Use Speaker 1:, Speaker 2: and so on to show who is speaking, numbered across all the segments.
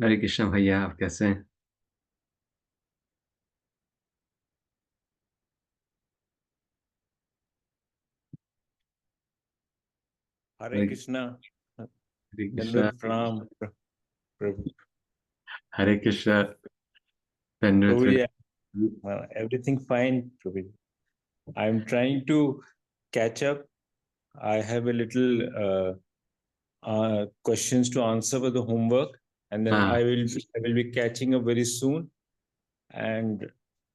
Speaker 1: हरे कृष्णा भैया, आप कैसे हैं?
Speaker 2: हरे
Speaker 1: हरे
Speaker 2: कृष्णा।
Speaker 1: हरे कृष्णा।
Speaker 2: दंडवत प्रणाम प्रभु।
Speaker 1: हरे कृष्णा। धन्यवाद
Speaker 2: प्रभु जी,
Speaker 1: प्रणाम।
Speaker 2: everything fine, Prabhu. I'm trying to catch up. I have a little questions to answer for the homework, and then
Speaker 1: हाँ
Speaker 2: I will be catching up very soon. And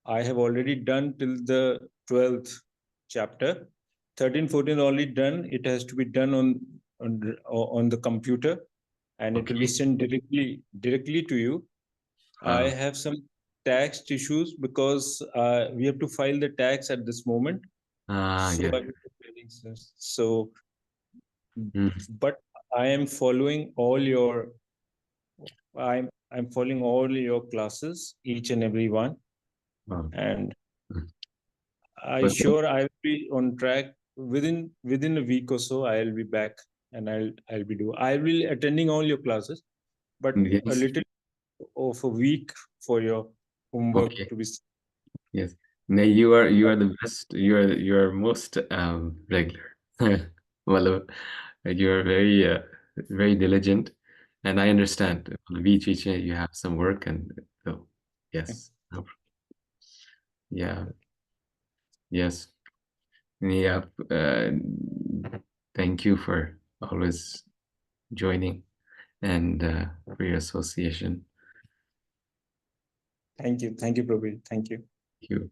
Speaker 2: I have already done till the 12th chapter. 13, 14 already done. It has to be done on the computer, and it will
Speaker 1: okay.
Speaker 2: be sent directly to you. I
Speaker 1: हाँ
Speaker 2: have some tax issues because we have to file the tax at this moment.
Speaker 1: हाँ
Speaker 2: So
Speaker 1: या
Speaker 2: I'm preparing so,
Speaker 1: hmm,
Speaker 2: but I am following all your I'm following all your classes, each and every one,
Speaker 1: हाँ,
Speaker 2: and
Speaker 1: hmm,
Speaker 2: I
Speaker 1: बस
Speaker 2: sure I'll be on track within a week or so. I'll be back and I will attending all your classes, but a
Speaker 1: yes
Speaker 2: little of a week for your homework
Speaker 1: okay
Speaker 2: to be.
Speaker 1: Yes नहीं, you are the best, you are most regular मतलब you are very diligent, and I understand beach you have some work, and so yes, no, yeah, yes. Yeah, thank you for always joining, and for your association.
Speaker 2: Thank you, Prabhu. Thank you.
Speaker 1: You,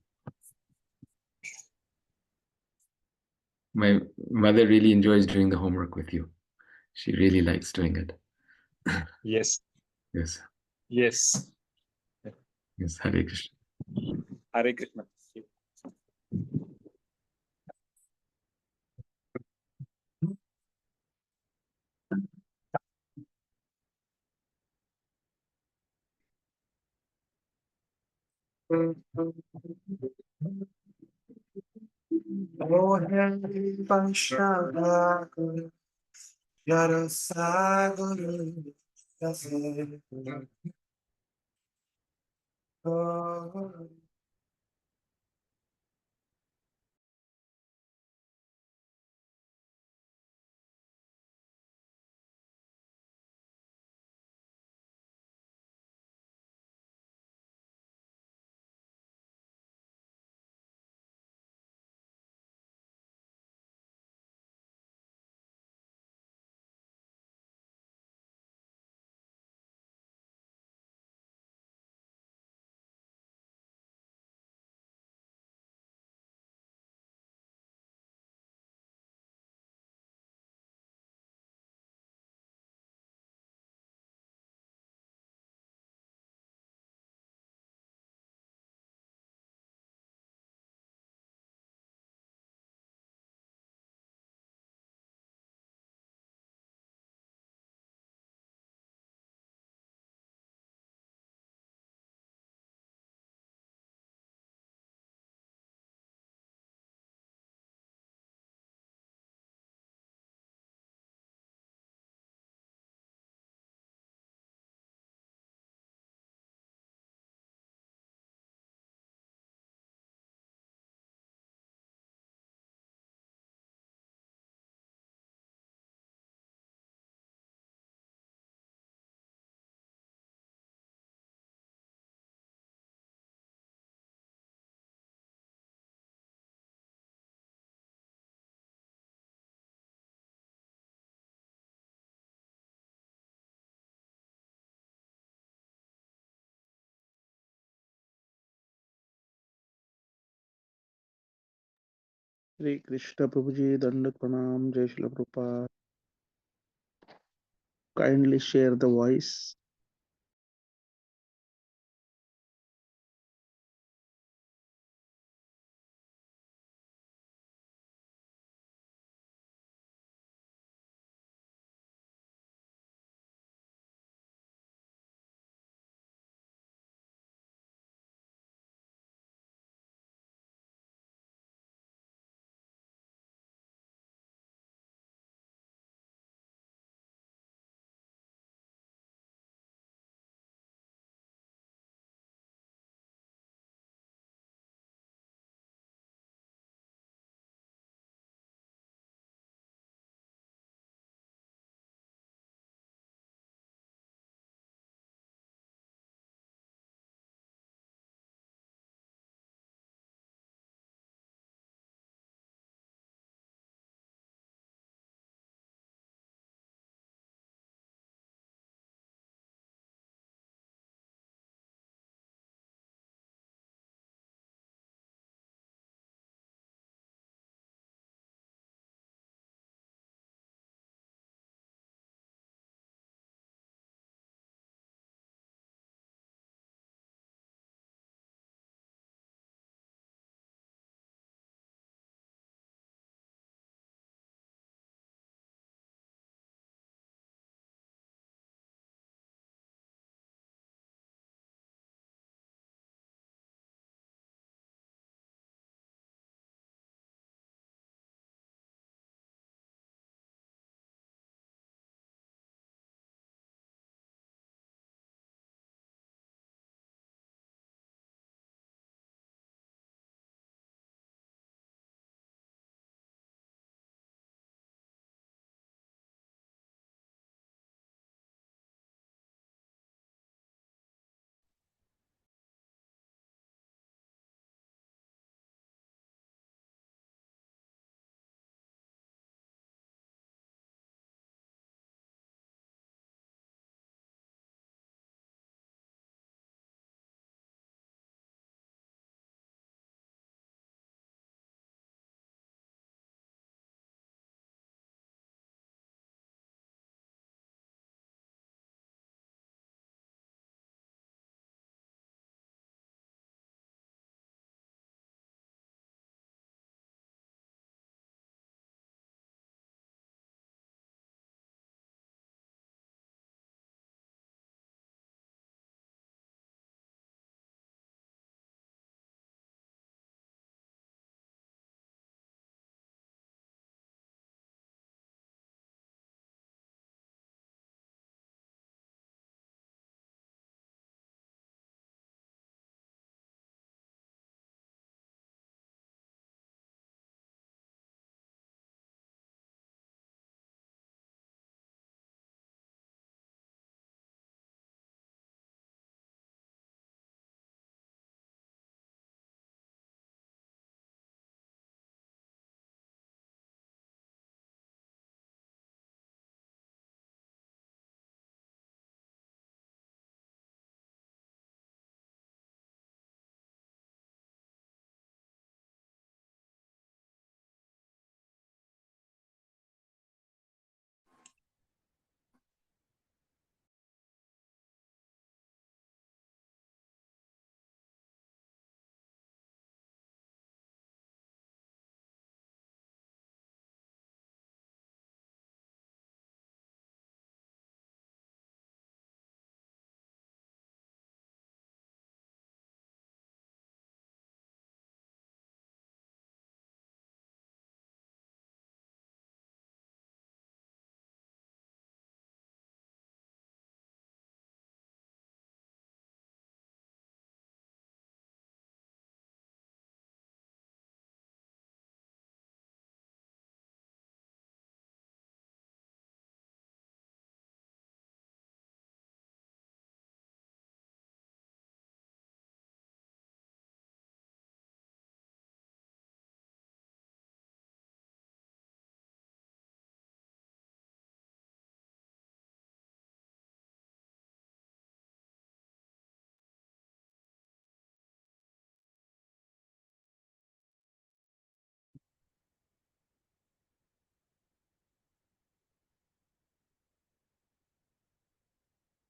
Speaker 1: my mother really enjoys doing the homework with you. She really likes doing it.
Speaker 2: Yes,
Speaker 1: Yes,
Speaker 2: yes.
Speaker 1: yes, Hare Krishna.
Speaker 2: Hare Krishna.
Speaker 3: Hare Krishna Prabhuji, Dandat Pranam, Jai Shri Prabhupada. Kindly share the voice.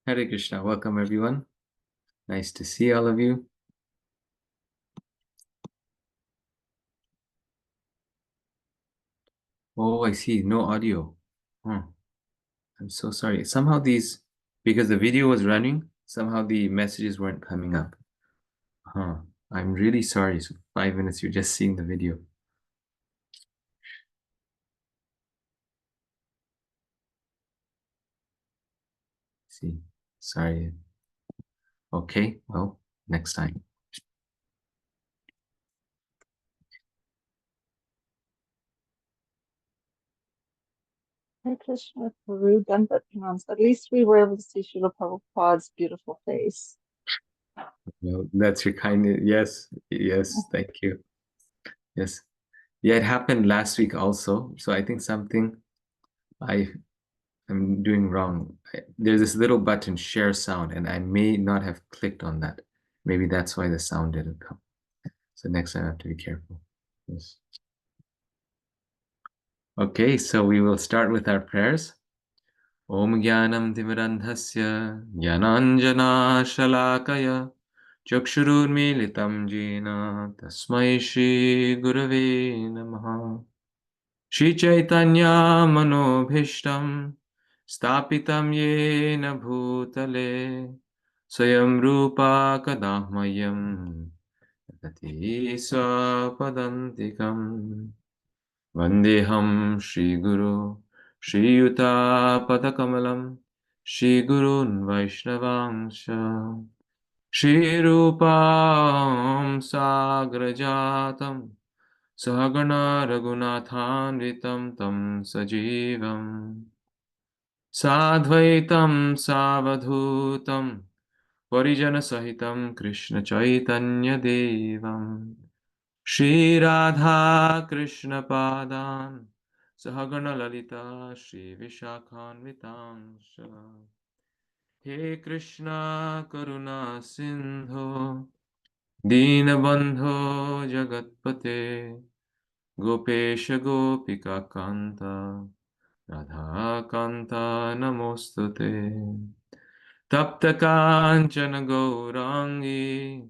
Speaker 1: Hare Krishna. Welcome, everyone. Nice to see all of you. Oh, I see. No audio. I'm so sorry. Somehow because the video was running, somehow the messages weren't coming up. I'm really sorry. So 5 minutes, you're just seeing the video. See, sorry. Okay, well, next time.
Speaker 4: Hare Krishna, Guru Dandat pronounced. At least we were able to see Srila Prabhupada's beautiful face.
Speaker 1: Well, that's your kindness. Yes, thank you. Yes. Yeah, it happened last week also. So I think something I'm doing wrong. There's this little button, share sound, and I may not have clicked on that. Maybe that's why the sound didn't come. So next time I have to be careful. Yes. Okay, so we will start with our prayers. Om Gyanam Timirandhasya Gyananjana Shalakaya Chakshururmilitam Jena Tasmai Shri Gurave Namaha Shri Chaitanya Manobhishtam Stapitam Yena Bhutale Swayam Rupa Kadahmayam Tati Swapadantikam Vandeham Shri Guru Shri Yuta Padakamalam Shri Gurun Vaishnavangsha Shri Rupam Sagrajatam Sahagana Raghunathanvitam Tam Sajivam Sadvaitam Savadhutam Parijana Sahitam Krishna Chaitanya Devam Shri Radha Krishna Padan Sahagana Lalita Shri Vishakhanvitamsha He Krishna Karuna Sindho Dinabandho Jagatpate Gopesha Gopika Kanta Radha Kanta Namostute Tapta Kanchana Gaurangi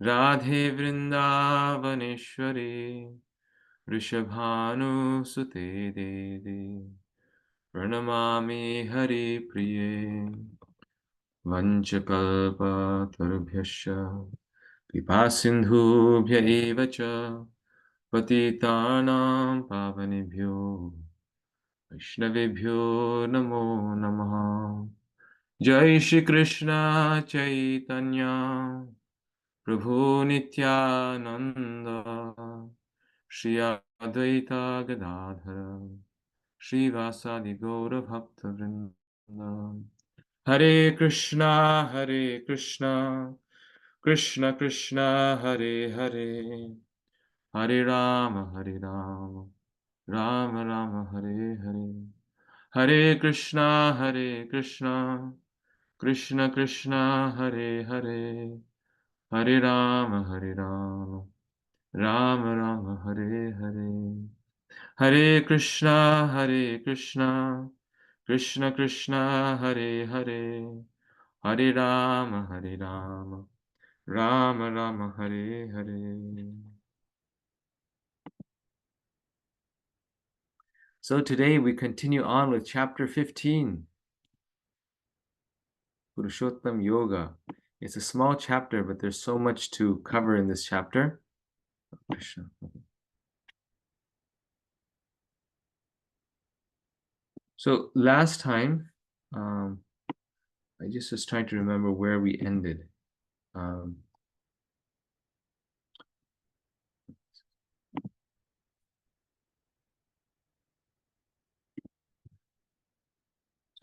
Speaker 1: Radhe Vrindavaneshwari Rishabhanu Sute Devi Pranamami Hari Priye Vanchakalpa Tarubhyascha Kripasindhubhya eva cha Patitanam Pavanebhyo Vaishnavebhyo Namo Namaha Jai Shri Krishna Chaitanya Prabhu Nityananda Shri Advaita Gadadhara Shri Vasadi Gaura Bhakta Vrinda Hare Krishna Krishna Krishna Hare Hare Hare Rama Rama Rama Hare Hare Hare Krishna Krishna Krishna Hare Hare Hare Rama Rama Rama Hare Hare Hare Krishna Krishna Krishna Hare Hare Hare Rama Rama Rama Hare Hare. So today we continue on with chapter 15, Purushottam Yoga. It's a small chapter, but there's so much to cover in this chapter. Krishna. So last time, I just was trying to remember where we ended. So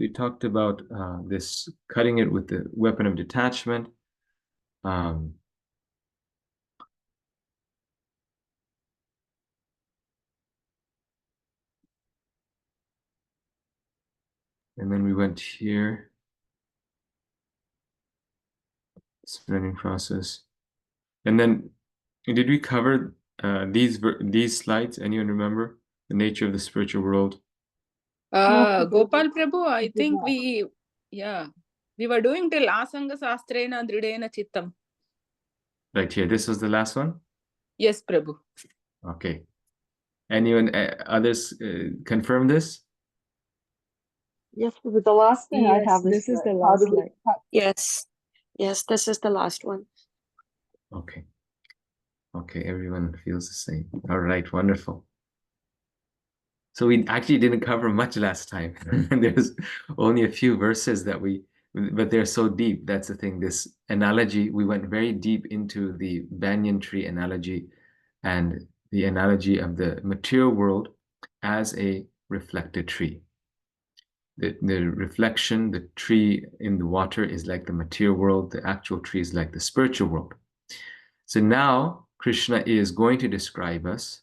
Speaker 1: we talked about this cutting it with the weapon of detachment. And then we went here, surrendering process. And then did we cover these slides? Anyone remember the nature of the spiritual world?
Speaker 5: Gopal Prabhu, I think we, yeah. We were doing till asanga sastrena dridena chittam.
Speaker 1: Right here. This was the last one?
Speaker 5: Yes, Prabhu.
Speaker 1: Okay. Anyone, others confirm this?
Speaker 4: Yes, but the last thing I
Speaker 6: Yes,
Speaker 4: have
Speaker 6: this is the
Speaker 4: how
Speaker 6: last
Speaker 4: do we,
Speaker 6: slide.
Speaker 7: Yes. Yes, this is the last one.
Speaker 1: Okay. Okay, everyone feels the same. All right, wonderful. So we actually didn't cover much last time. There's only a few verses but they're so deep. That's the thing. This analogy, we went very deep into the banyan tree analogy and the analogy of the material world as a reflected tree. The reflection, the tree in the water is like the material world. The actual tree is like the spiritual world. So now Krishna is going to describe us.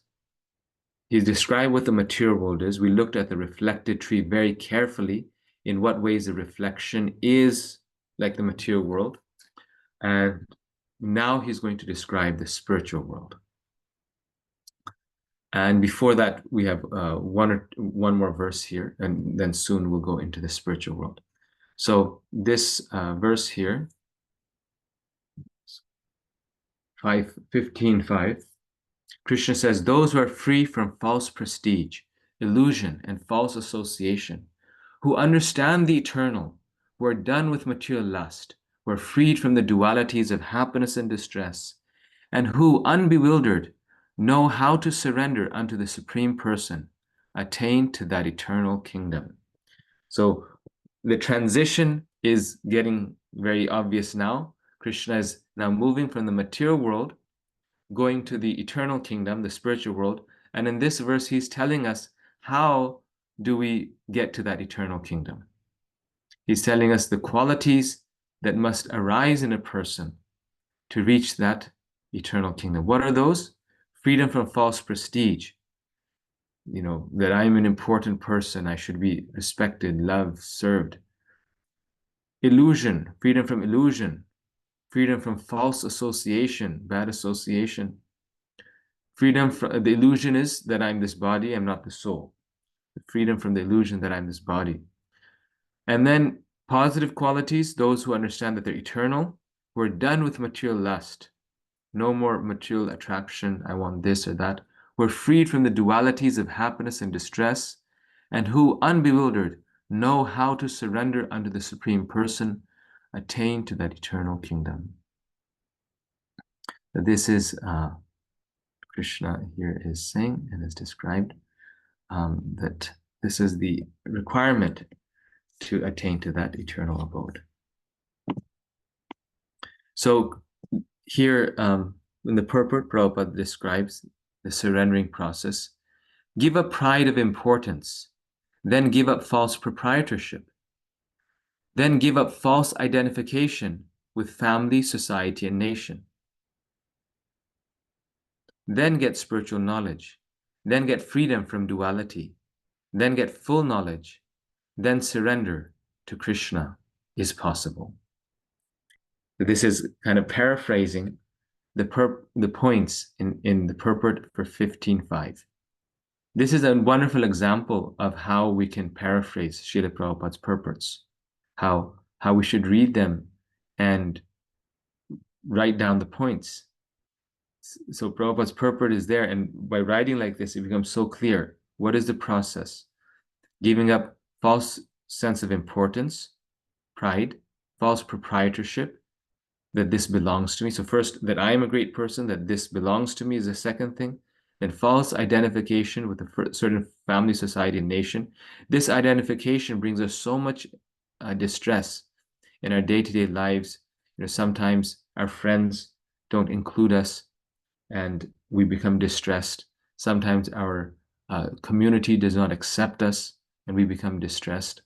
Speaker 1: He's described what the material world is. We looked at the reflected tree very carefully, in what ways the reflection is like the material world. And now he's going to describe the spiritual world. And before that, we have one more verse here, and then soon we'll go into the spiritual world. So this verse here, 15:5, Krishna says, those who are free from false prestige, illusion, and false association, who understand the eternal, who are done with material lust, who are freed from the dualities of happiness and distress, and who, unbewildered, know how to surrender unto the Supreme Person, attain to that eternal kingdom. So the transition is getting very obvious now. Krishna is now moving from the material world, going to the eternal kingdom, the spiritual world. And in this verse, he's telling us, how do we get to that eternal kingdom? He's telling us the qualities that must arise in a person to reach that eternal kingdom. What are those? Freedom from false prestige. You know, that I'm an important person, I should be respected, loved, served. Illusion, freedom from illusion, freedom from false association, bad association. Freedom from the illusion is that I'm this body, I'm not the soul. The freedom from the illusion that I'm this body. And then positive qualities, those who understand that they're eternal, who are done with material lust. No more material attraction, I want this or that. Who are freed from the dualities of happiness and distress, and who, unbewildered, know how to surrender unto the Supreme Person, attain to that eternal kingdom. This is Krishna here is saying and is described that this is the requirement to attain to that eternal abode. So here in the purport, Prabhupada describes the surrendering process. Give up pride of importance, then give up false proprietorship, then give up false identification with family, society, and nation. Then get spiritual knowledge, then get freedom from duality, then get full knowledge, then surrender to Krishna is possible. This is kind of paraphrasing the points in the purport for 15.5. This is a wonderful example of how we can paraphrase Srila Prabhupada's purports, how we should read them and write down the points. So Prabhupada's purport is there, and by writing like this, it becomes so clear. What is the process? Giving up false sense of importance, pride, false proprietorship, that this belongs to me. So first, that I am a great person, that this belongs to me is the second thing. Then false identification with a certain family, society, and nation. This identification brings us so much distress in our day-to-day lives. You know, sometimes our friends don't include us and we become distressed. Sometimes our community does not accept us and we become distressed.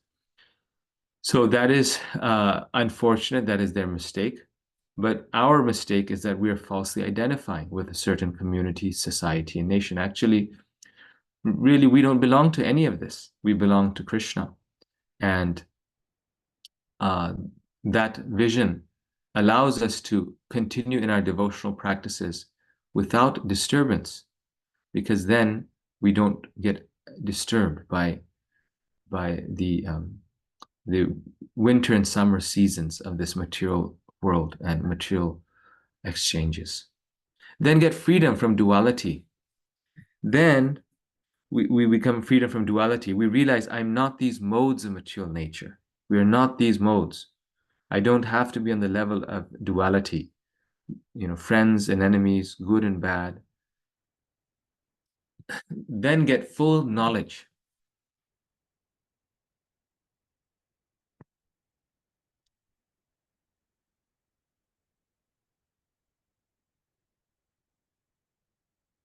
Speaker 1: So that is unfortunate. That is their mistake. But our mistake is that we are falsely identifying with a certain community, society, and nation. Actually, really, we don't belong to any of this. We belong to Krishna. And that vision allows us to continue in our devotional practices without disturbance, because then we don't get disturbed by the the winter and summer seasons of this material world and material exchanges. Then get freedom from duality. Then we become freedom from duality. We realize I'm not these modes of material nature. We are not these modes. I don't have to be on the level of duality, friends and enemies, good and bad. Then get full knowledge.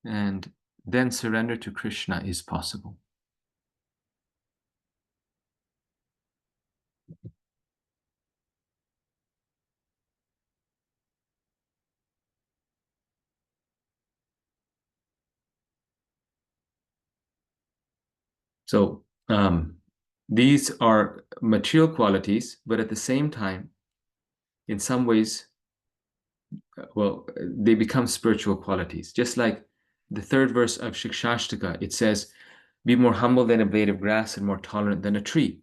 Speaker 1: And then surrender to Krishna is possible. So these are material qualities, but at the same time, in some ways, they become spiritual qualities. Just like the third verse of Shikshashtaka, it says, be more humble than a blade of grass and more tolerant than a tree.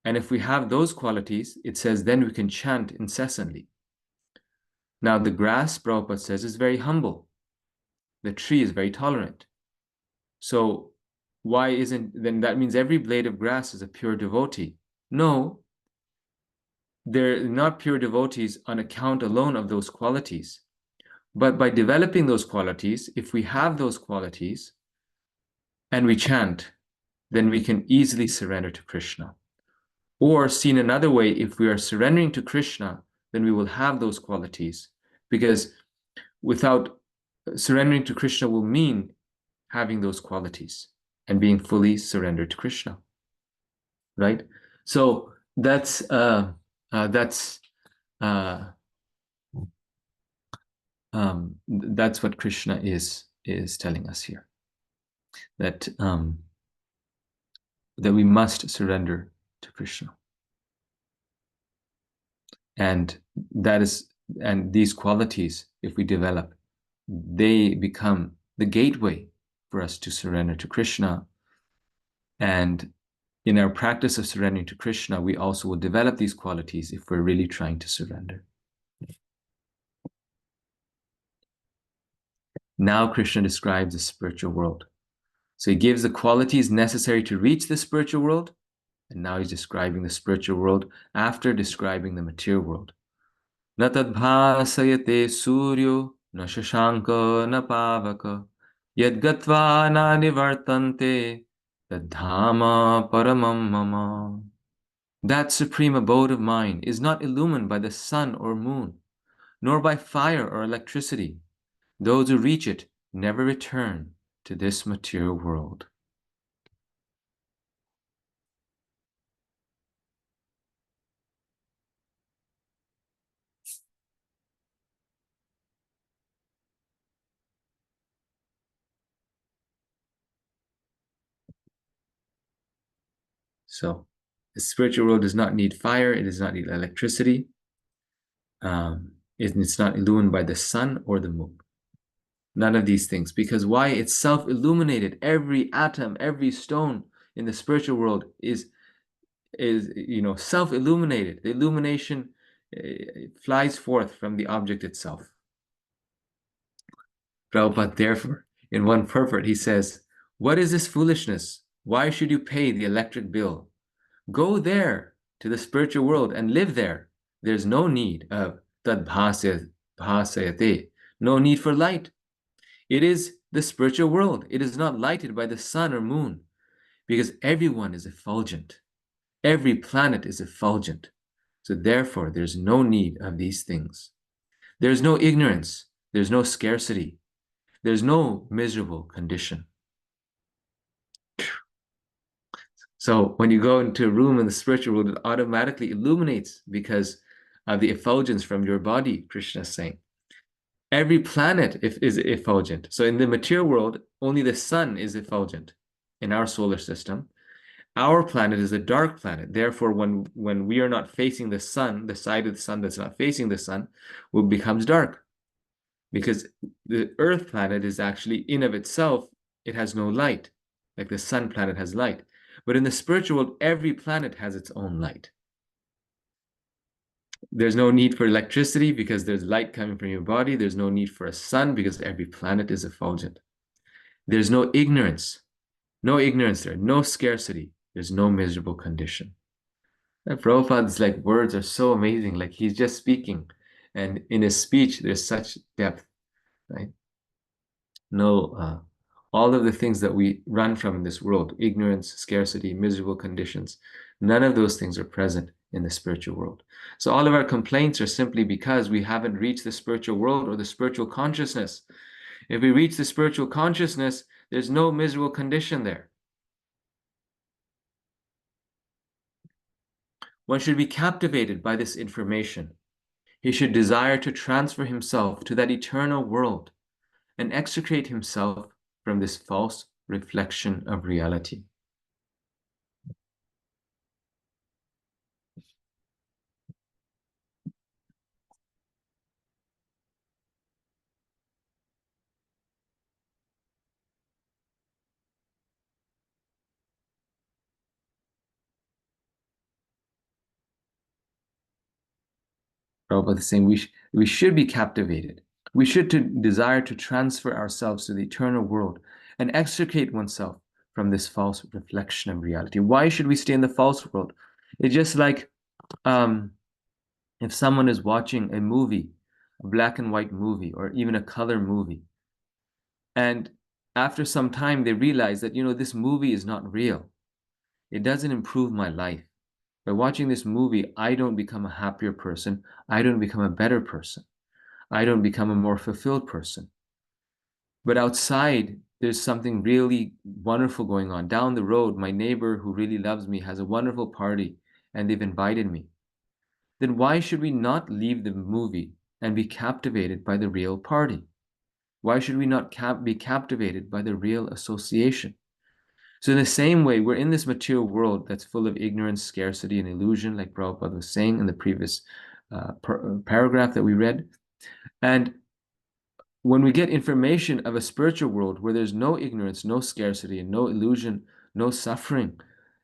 Speaker 1: And if we have those qualities, it says, then we can chant incessantly. Now, the grass, Prabhupada says, is very humble. The tree is very tolerant. So why isn't, then that means every blade of grass is a pure devotee. No, they're not pure devotees on account alone of those qualities. But by developing those qualities, if we have those qualities and we chant, then we can easily surrender to Krishna. Or seen another way, if we are surrendering to Krishna, then we will have those qualities. Because without surrendering to Krishna will mean having those qualities and being fully surrendered to Krishna. Right? So that's what Krishna is telling us here. That we must surrender to Krishna. And these qualities, if we develop, they become the gateway for us to surrender to Krishna. And in our practice of surrendering to Krishna, we also will develop these qualities if we're really trying to surrender. Now Krishna describes the spiritual world. So he gives the qualities necessary to reach the spiritual world, and now he's describing the spiritual world after describing the material world. Na tadbhasayate suryo na shashanka na pavaka yad gatva na nivartante tadhama paramam mama. That supreme abode of mine is not illumined by the sun or moon, nor by fire or electricity. Those who reach it never return to this material world. So the spiritual world does not need fire, it does not need electricity. It's not illumined by the sun or the moon. None of these things, because why? It's self-illuminated. Every atom, every stone in the spiritual world is self-illuminated. The illumination flies forth from the object itself. Prabhupada, therefore, in one purport, he says, what is this foolishness? Why should you pay the electric bill? Go there to the spiritual world and live there. There's no need of tad bhasayate, no need for light. It is the spiritual world. It is not lighted by the sun or moon, because everyone is effulgent. Every planet is effulgent. So therefore, there's no need of these things. There's no ignorance. There's no scarcity. There's no miserable condition. So when you go into a room in the spiritual world, it automatically illuminates because of the effulgence from your body, Krishna is saying. Every planet is effulgent. So in the material world, only the sun is effulgent in our solar system. Our planet is a dark planet. Therefore, when we are not facing the sun, the side of the sun that's not facing the sun becomes dark. Because the Earth planet is actually in of itself, it has no light, like the sun planet has light. But in the spiritual world, every planet has its own light. There's no need for electricity because there's light coming from your body. There's no need for a sun because every planet is effulgent. There's no ignorance there, no scarcity. There's no miserable condition. And Prabhupada's like words are so amazing. Like he's just speaking, and in his speech, there's such depth, right? No, all of the things that we run from in this world, ignorance, scarcity, miserable conditions, none of those things are present in the spiritual world. So all of our complaints are simply because we haven't reached the spiritual world or the spiritual consciousness. If we reach the spiritual consciousness, there's no miserable condition there. One should be captivated by this information. He should desire to transfer himself to that eternal world and extricate himself from this false reflection of reality. Prabhupada is saying we should be captivated. We should desire to transfer ourselves to the eternal world and extricate oneself from this false reflection of reality. Why should we stay in the false world? It's just like if someone is watching a movie, a black and white movie, or even a color movie, and after some time they realize that, this movie is not real. It doesn't improve my life. By watching this movie, I don't become a happier person. I don't become a better person. I don't become a more fulfilled person. But outside, there's something really wonderful going on. Down the road, my neighbor who really loves me has a wonderful party and they've invited me. Then why should we not leave the movie and be captivated by the real party? Why should we not be captivated by the real association? So in the same way, we're in this material world that's full of ignorance, scarcity, and illusion, like Prabhupada was saying in the previous paragraph that we read. And when we get information of a spiritual world where there's no ignorance, no scarcity, and no illusion, no suffering,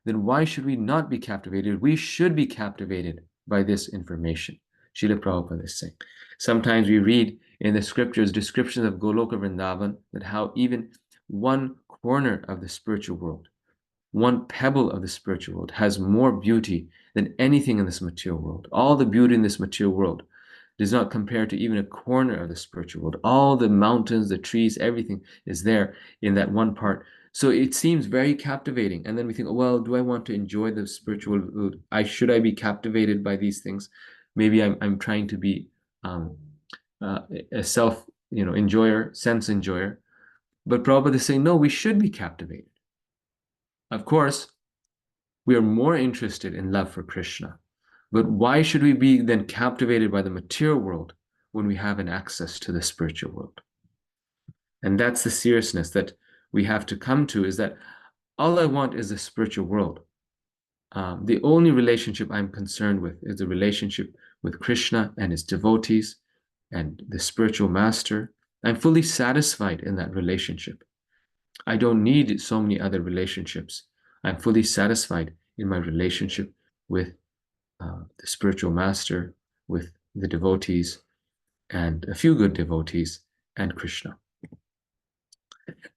Speaker 1: then why should we not be captivated? We should be captivated by this information. Srila Prabhupada is saying. Sometimes we read in the scriptures descriptions of Goloka Vrindavan, that how even one corner of the spiritual world, one pebble of the spiritual world has more beauty than anything in this material world. All the beauty in this material world does not compare to even a corner of the spiritual world. All the mountains, the trees, everything is there in that one part. So it seems very captivating. And then we think, well, do I want to enjoy the spiritual world? Should I be captivated by these things? Maybe I'm trying to be a self, enjoyer, sense enjoyer. But Prabhupada is saying, no, we should be captivated. Of course, we are more interested in love for Krishna. But why should we be then captivated by the material world when we have an access to the spiritual world? And that's the seriousness that we have to come to, is that all I want is the spiritual world. The only relationship I'm concerned with is the relationship with Krishna and his devotees and the spiritual master. I'm fully satisfied in that relationship. I don't need so many other relationships. I'm fully satisfied in my relationship with the spiritual master, with the devotees, and a few good devotees, and Krishna.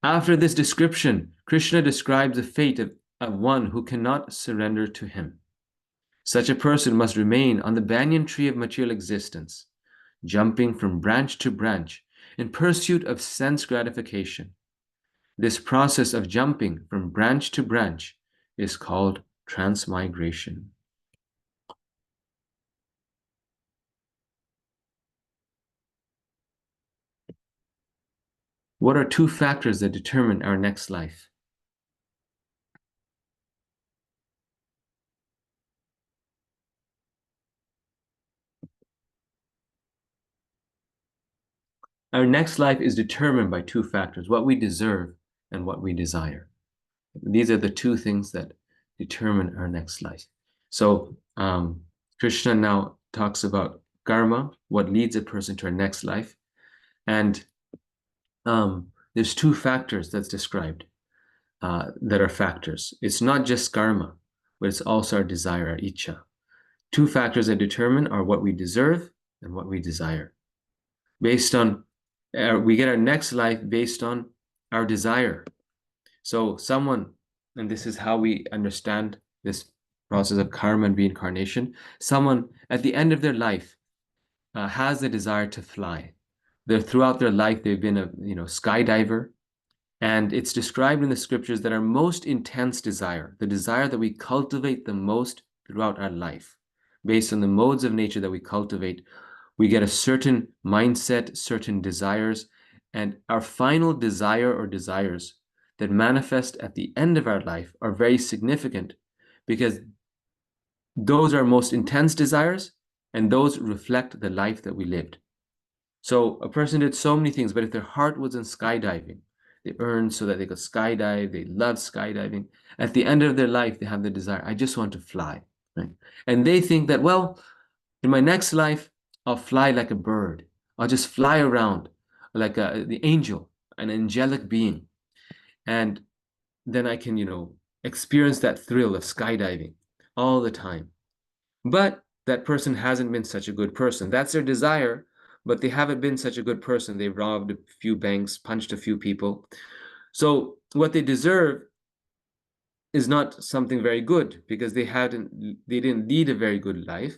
Speaker 1: After this description, Krishna describes the fate of one who cannot surrender to him. Such a person must remain on the banyan tree of material existence, jumping from branch to branch in pursuit of sense gratification. This process of jumping from branch to branch is called transmigration. What are two factors that determine our next life? Our next life is determined by two factors, what we deserve and what we desire. These are the two things that determine our next life. So Krishna now talks about karma, what leads a person to our next life. And there's two factors that's described. that are factors. It's not just karma, but it's also our desire, our icha. Two factors that determine are what we deserve and what we desire. Based on, we get our next life based on our desire. So someone, and this is how we understand this process of karma and reincarnation, someone at the end of their life has the desire to fly. Throughout their life, they've been a skydiver, and it's described in the scriptures that our most intense desire, the desire that we cultivate the most throughout our life, based on the modes of nature that we cultivate, we get a certain mindset, certain desires, and our final desire or desires that manifest at the end of our life are very significant, because those are most intense desires, and those reflect the life that we lived. So a person did so many things, but if their heart was in skydiving, they earned so that they could skydive, they love skydiving. At the end of their life, they have the desire, I just want to fly, right? And they think that, well, in my next life, I'll fly like a bird. I'll just fly around like the angel, an angelic being. And then I can, experience that thrill of skydiving all the time. But that person hasn't been such a good person. That's their desire, but they haven't been such a good person. They've robbed a few banks, punched a few people. So what they deserve is not something very good, because they didn't lead a very good life.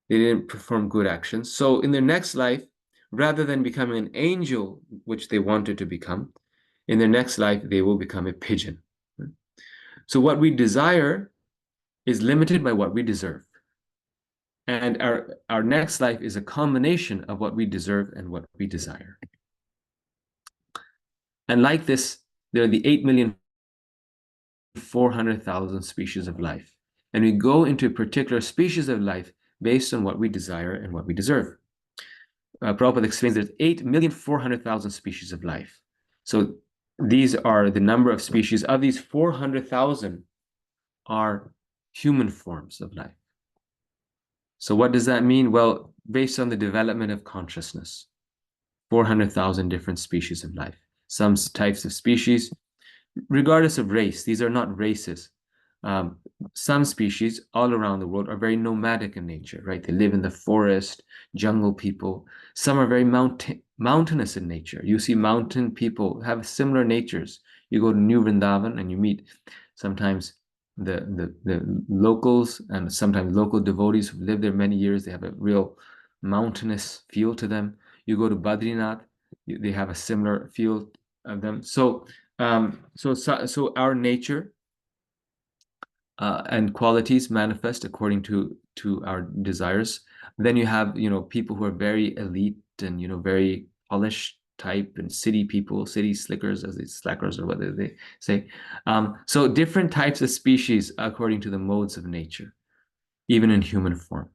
Speaker 1: They didn't perform good actions. So in their next life, rather than becoming an angel, which they wanted to become, in their next life, they will become a pigeon. So what we desire is limited by what we deserve. And our next life is a combination of what we deserve and what we desire. And like this, there are the 8,400,000 species of life. And we go into a particular species of life based on what we desire and what we deserve. Prabhupada explains there's 8,400,000 species of life. So these are the number of species. Of these, 400,000 are human forms of life. So what does that mean? Well, based on the development of consciousness, 400,000 different species of life. Some types of species, regardless of race, these are not races. Some species all around the world are very nomadic in nature, right? They live in the forest, jungle people. Some are very mountainous in nature. You see mountain people have similar natures. You go to New Vrindavan and you meet sometimes the locals, and sometimes local devotees who live there many years. They have a real mountainous feel to them. You go to Badrinath, they have a similar feel of them. So our nature and qualities manifest according to our desires. Then you have people who are very elite and very polished type, and city people, city slickers, as they slackers, or whatever they say. So different types of species according to the modes of nature, even in human form.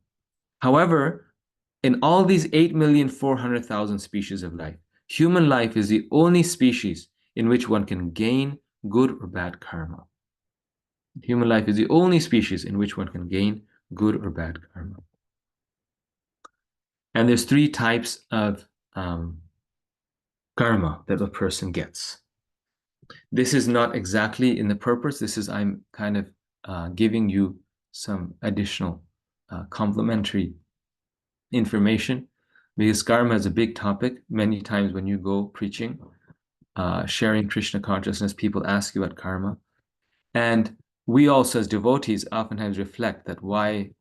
Speaker 1: However, in all these 8,400,000 species of life, human life is the only species in which one can gain good or bad karma. Human life is the only species in which one can gain good or bad karma. And there's three types of karma that a person gets. This is not exactly in the purpose. This is, I'm kind of giving you some additional complementary information, because karma is a big topic. Many times when you go preaching, sharing Krishna consciousness, people ask you about karma. And we also as devotees oftentimes reflect that why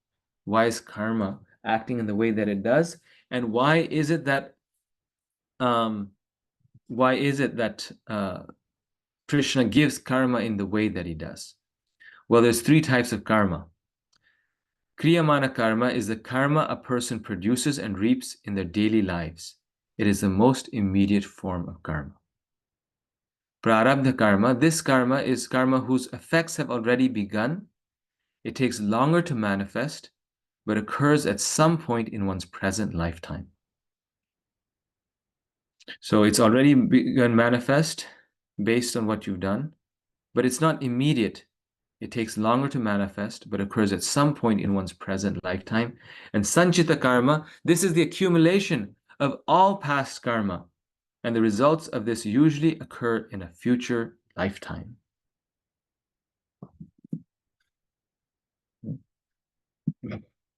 Speaker 1: is karma acting in the way that it does, and why is it that Krishna gives karma in the way that he does? Well, there's three types of karma. Kriyamana karma is the karma a person produces and reaps in their daily lives. It is the most immediate form of karma. Prarabdha karma, this karma is karma whose effects have already begun. It takes longer to manifest, but occurs at some point in one's present lifetime. So it's already begun manifest based on what you've done, but it's not immediate. It takes longer to manifest, but occurs at some point in one's present lifetime. And sanchita karma, this is the accumulation of all past karma, and the results of this usually occur in a future lifetime.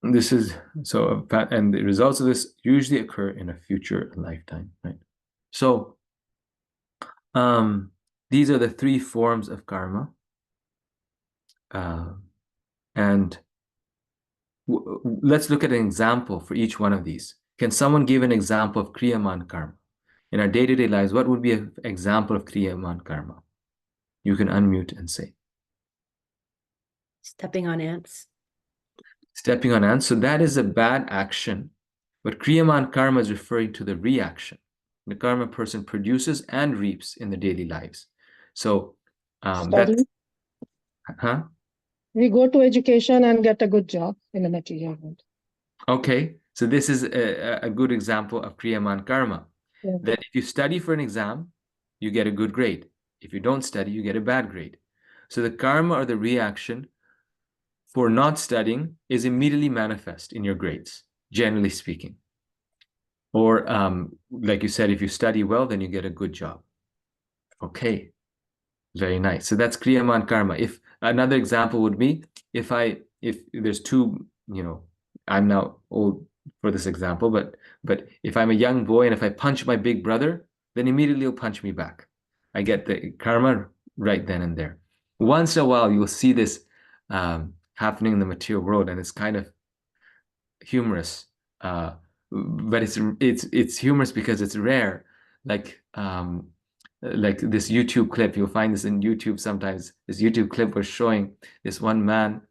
Speaker 1: This is so, and the results of this usually occur in a future lifetime, right? So, these are the three forms of karma, and let's look at an example for each one of these. Can someone give an example of kriyaman karma? In our day-to-day lives, what would be an example of kriyaman karma? You can unmute and say.
Speaker 7: Stepping on ants.
Speaker 1: Stepping on ants. So that is a bad action. But kriyaman karma is referring to the reaction. The karma person produces and reaps in the daily lives. So
Speaker 6: Study.
Speaker 1: huh?
Speaker 6: We go to education and get a good job in the material world.
Speaker 1: Okay. So this is a good example of kriyaman karma.
Speaker 6: Yeah.
Speaker 1: That if you study for an exam, you get a good grade. If you don't study, you get a bad grade. So the karma or the reaction for not studying is immediately manifest in your grades, generally speaking. Or like you said, if you study well, then you get a good job. Okay, very nice. So that's kriyaman karma. If another example would be, if there's two, I'm now old for this example, but if I'm a young boy and if I punch my big brother, then immediately he'll punch me back. I get the karma right then and there. Once in a while, you'll see this happening in the material world, and it's kind of humorous. But it's humorous because it's rare. Like this YouTube clip, you'll find this in YouTube sometimes. This YouTube clip was showing this one man.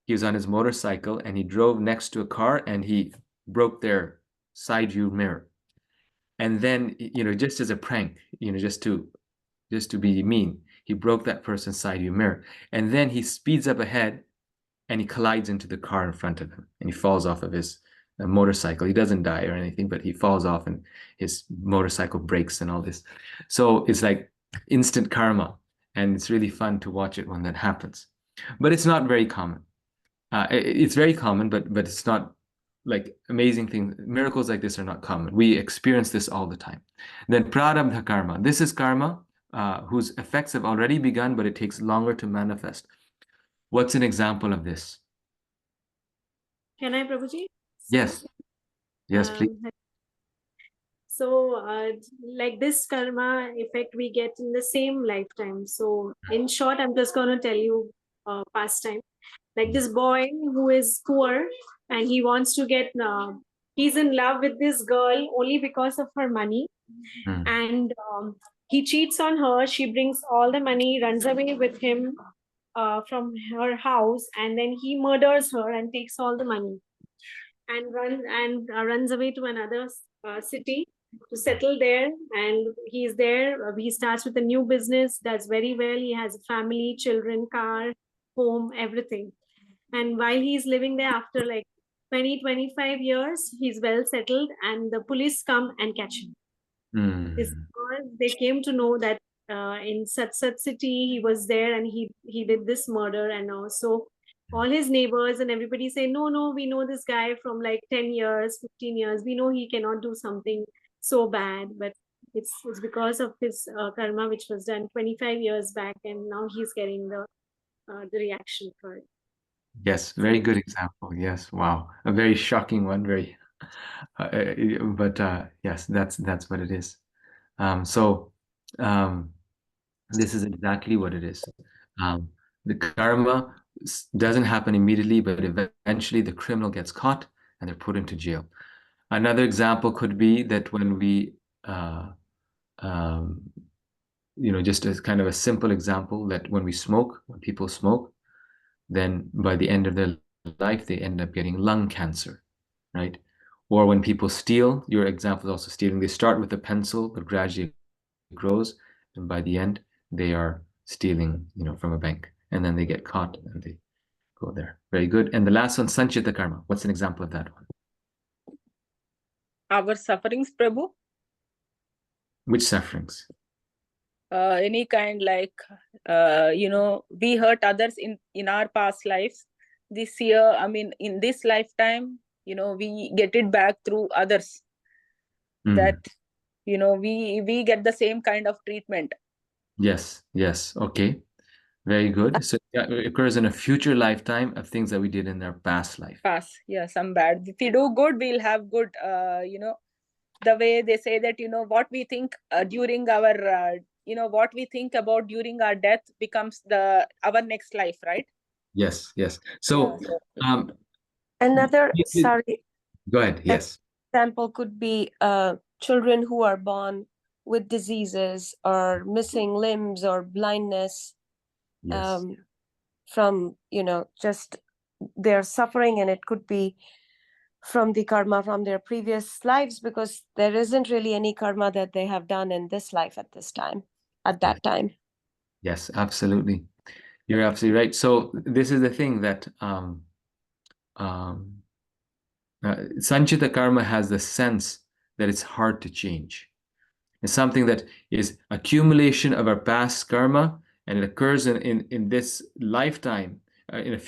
Speaker 1: He was on his motorcycle and he drove next to a car and he broke their side view mirror. And then, just as a prank, just to be mean, he broke that person's side view mirror. And then he speeds up ahead and he collides into the car in front of him and he falls off of his motorcycle. He doesn't die or anything, but he falls off and his motorcycle breaks and all this. So it's like instant karma, and it's really fun to watch it when that happens. But it's not very common. It's very common, but it's not like amazing things. Miracles like this are not common. We experience this all the time. Then prarabdha karma. This is karma whose effects have already begun, but it takes longer to manifest. What's an example of this?
Speaker 8: Can I, Prabhuji?
Speaker 1: Yes. Yes, please.
Speaker 8: So, like this karma effect we get in the same lifetime. So, in short, I'm just going to tell you past time. Like this boy who is poor and he wants to get, he's in love with this girl only because of her money. And he cheats on her. She brings all the money, runs away with him from her house, and then he murders her and takes all the money and runs away to another city to settle there. And he's there. He starts with a new business, does very well. He has a family, children, car, home, everything. And while he's living there, after like 20-25 years, he's well settled, and the police come and catch him. It's because they came to know that in such city he was there and he did this murder. And also all his neighbors and everybody say, no, we know this guy from like 10 years, 15 years. We know he cannot do something so bad, but it's because of his karma, which was done 25 years back, and now he's getting the reaction for it.
Speaker 1: Yes, very good example. Yes, wow, a very shocking one. Very, but yes, that's what it is. This is exactly what it is. The karma doesn't happen immediately, but eventually the criminal gets caught and they're put into jail. Another example could be that when we, just as kind of a simple example, that when people smoke, then by the end of their life, they end up getting lung cancer, right? Or when people steal, your example is also stealing. They start with a pencil, but gradually it grows, and by the end, they are stealing, from a bank, and then they get caught and they go there. Very good. And the last one, sanchita karma. What's an example of that one?
Speaker 5: Our sufferings, Prabhu.
Speaker 1: Which sufferings?
Speaker 5: Any kind, like we hurt others in our past lives. This year, in this lifetime, we get it back through others. That we get the same kind of treatment.
Speaker 1: Yes. Okay. Very good. So it occurs in a future lifetime of things that we did in our past life.
Speaker 5: Past, yeah, some bad. If we do good, we'll have good. The way they say that, what we think during our, what we think about during our death becomes our next life, right?
Speaker 1: Yes, yes.
Speaker 5: Yeah,
Speaker 1: So,
Speaker 5: so
Speaker 1: um,
Speaker 7: Another,
Speaker 1: it- it-
Speaker 7: sorry,
Speaker 1: go ahead. Yes.
Speaker 7: example could be children who are born with diseases or missing limbs or blindness,
Speaker 1: Yes.
Speaker 7: from, just their suffering, and it could be from the karma from their previous lives, because there isn't really any karma that they have done in this life at that time.
Speaker 1: Yes, absolutely. You're absolutely right. So this is the thing that um, Sanchita karma has the sense that it's hard to change. It's something that is accumulation of our past karma, and it occurs in this lifetime, in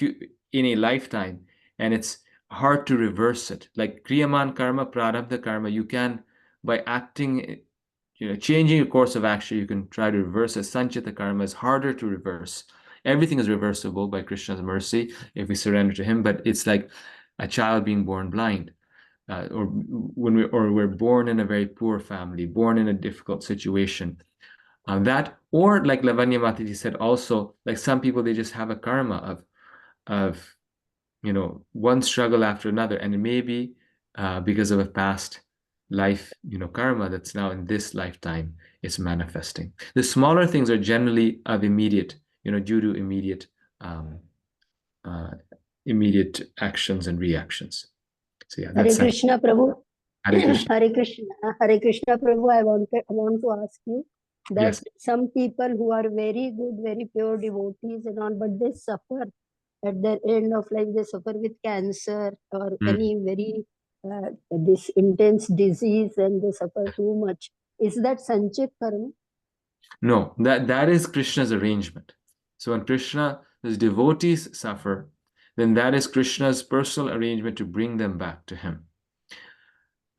Speaker 1: a lifetime, and it's hard to reverse it. Like Kriyaman karma, Prarabdha karma, you can, by acting, changing your course of action, you can try to reverse it. Sanchita karma is harder to reverse. Everything is reversible by Krishna's mercy if we surrender to him, but it's like a child being born blind. Or we're born in a very poor family, born in a difficult situation. Or like Lavanya Mataji said, also, like some people, they just have a karma of one struggle after another, and it may be because of a past life, karma that's now in this lifetime is manifesting. The smaller things are generally of immediate, due to um, uh, immediate actions and reactions. So yeah,
Speaker 9: Hare
Speaker 1: that's
Speaker 9: Krishna Prabhu.
Speaker 1: Hare Krishna.
Speaker 9: Hare Krishna Prabhu, I want to ask you that
Speaker 1: Yes.
Speaker 9: some people who are very good, very pure devotees and all, but they suffer at the end of life. They suffer with cancer or any very this intense disease, and they suffer too much. Is that Sanchit karma?
Speaker 1: No, that is Krishna's arrangement. So when Krishna's devotees suffer, then that is Krishna's personal arrangement to bring them back to him.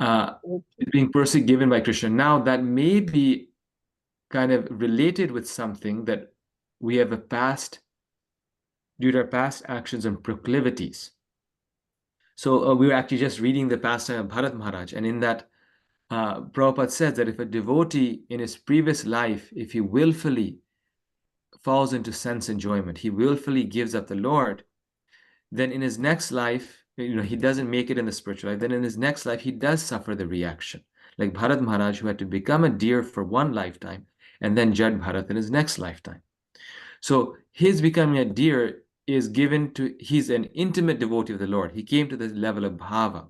Speaker 1: It's being personally given by Krishna. Now that may be kind of related with something that we have due to our past actions and proclivities. So we were actually just reading the pastime of Bharat Maharaj, and in that Prabhupada says that if a devotee in his previous life, if he willfully falls into sense enjoyment, he willfully gives up the Lord, then in his next life, he doesn't make it in the spiritual life, then in his next life, he does suffer the reaction. Like Bharat Maharaj, who had to become a deer for one lifetime and then Jad Bharat in his next lifetime. So his becoming a deer is given to, he's an intimate devotee of the Lord. He came to the level of bhava.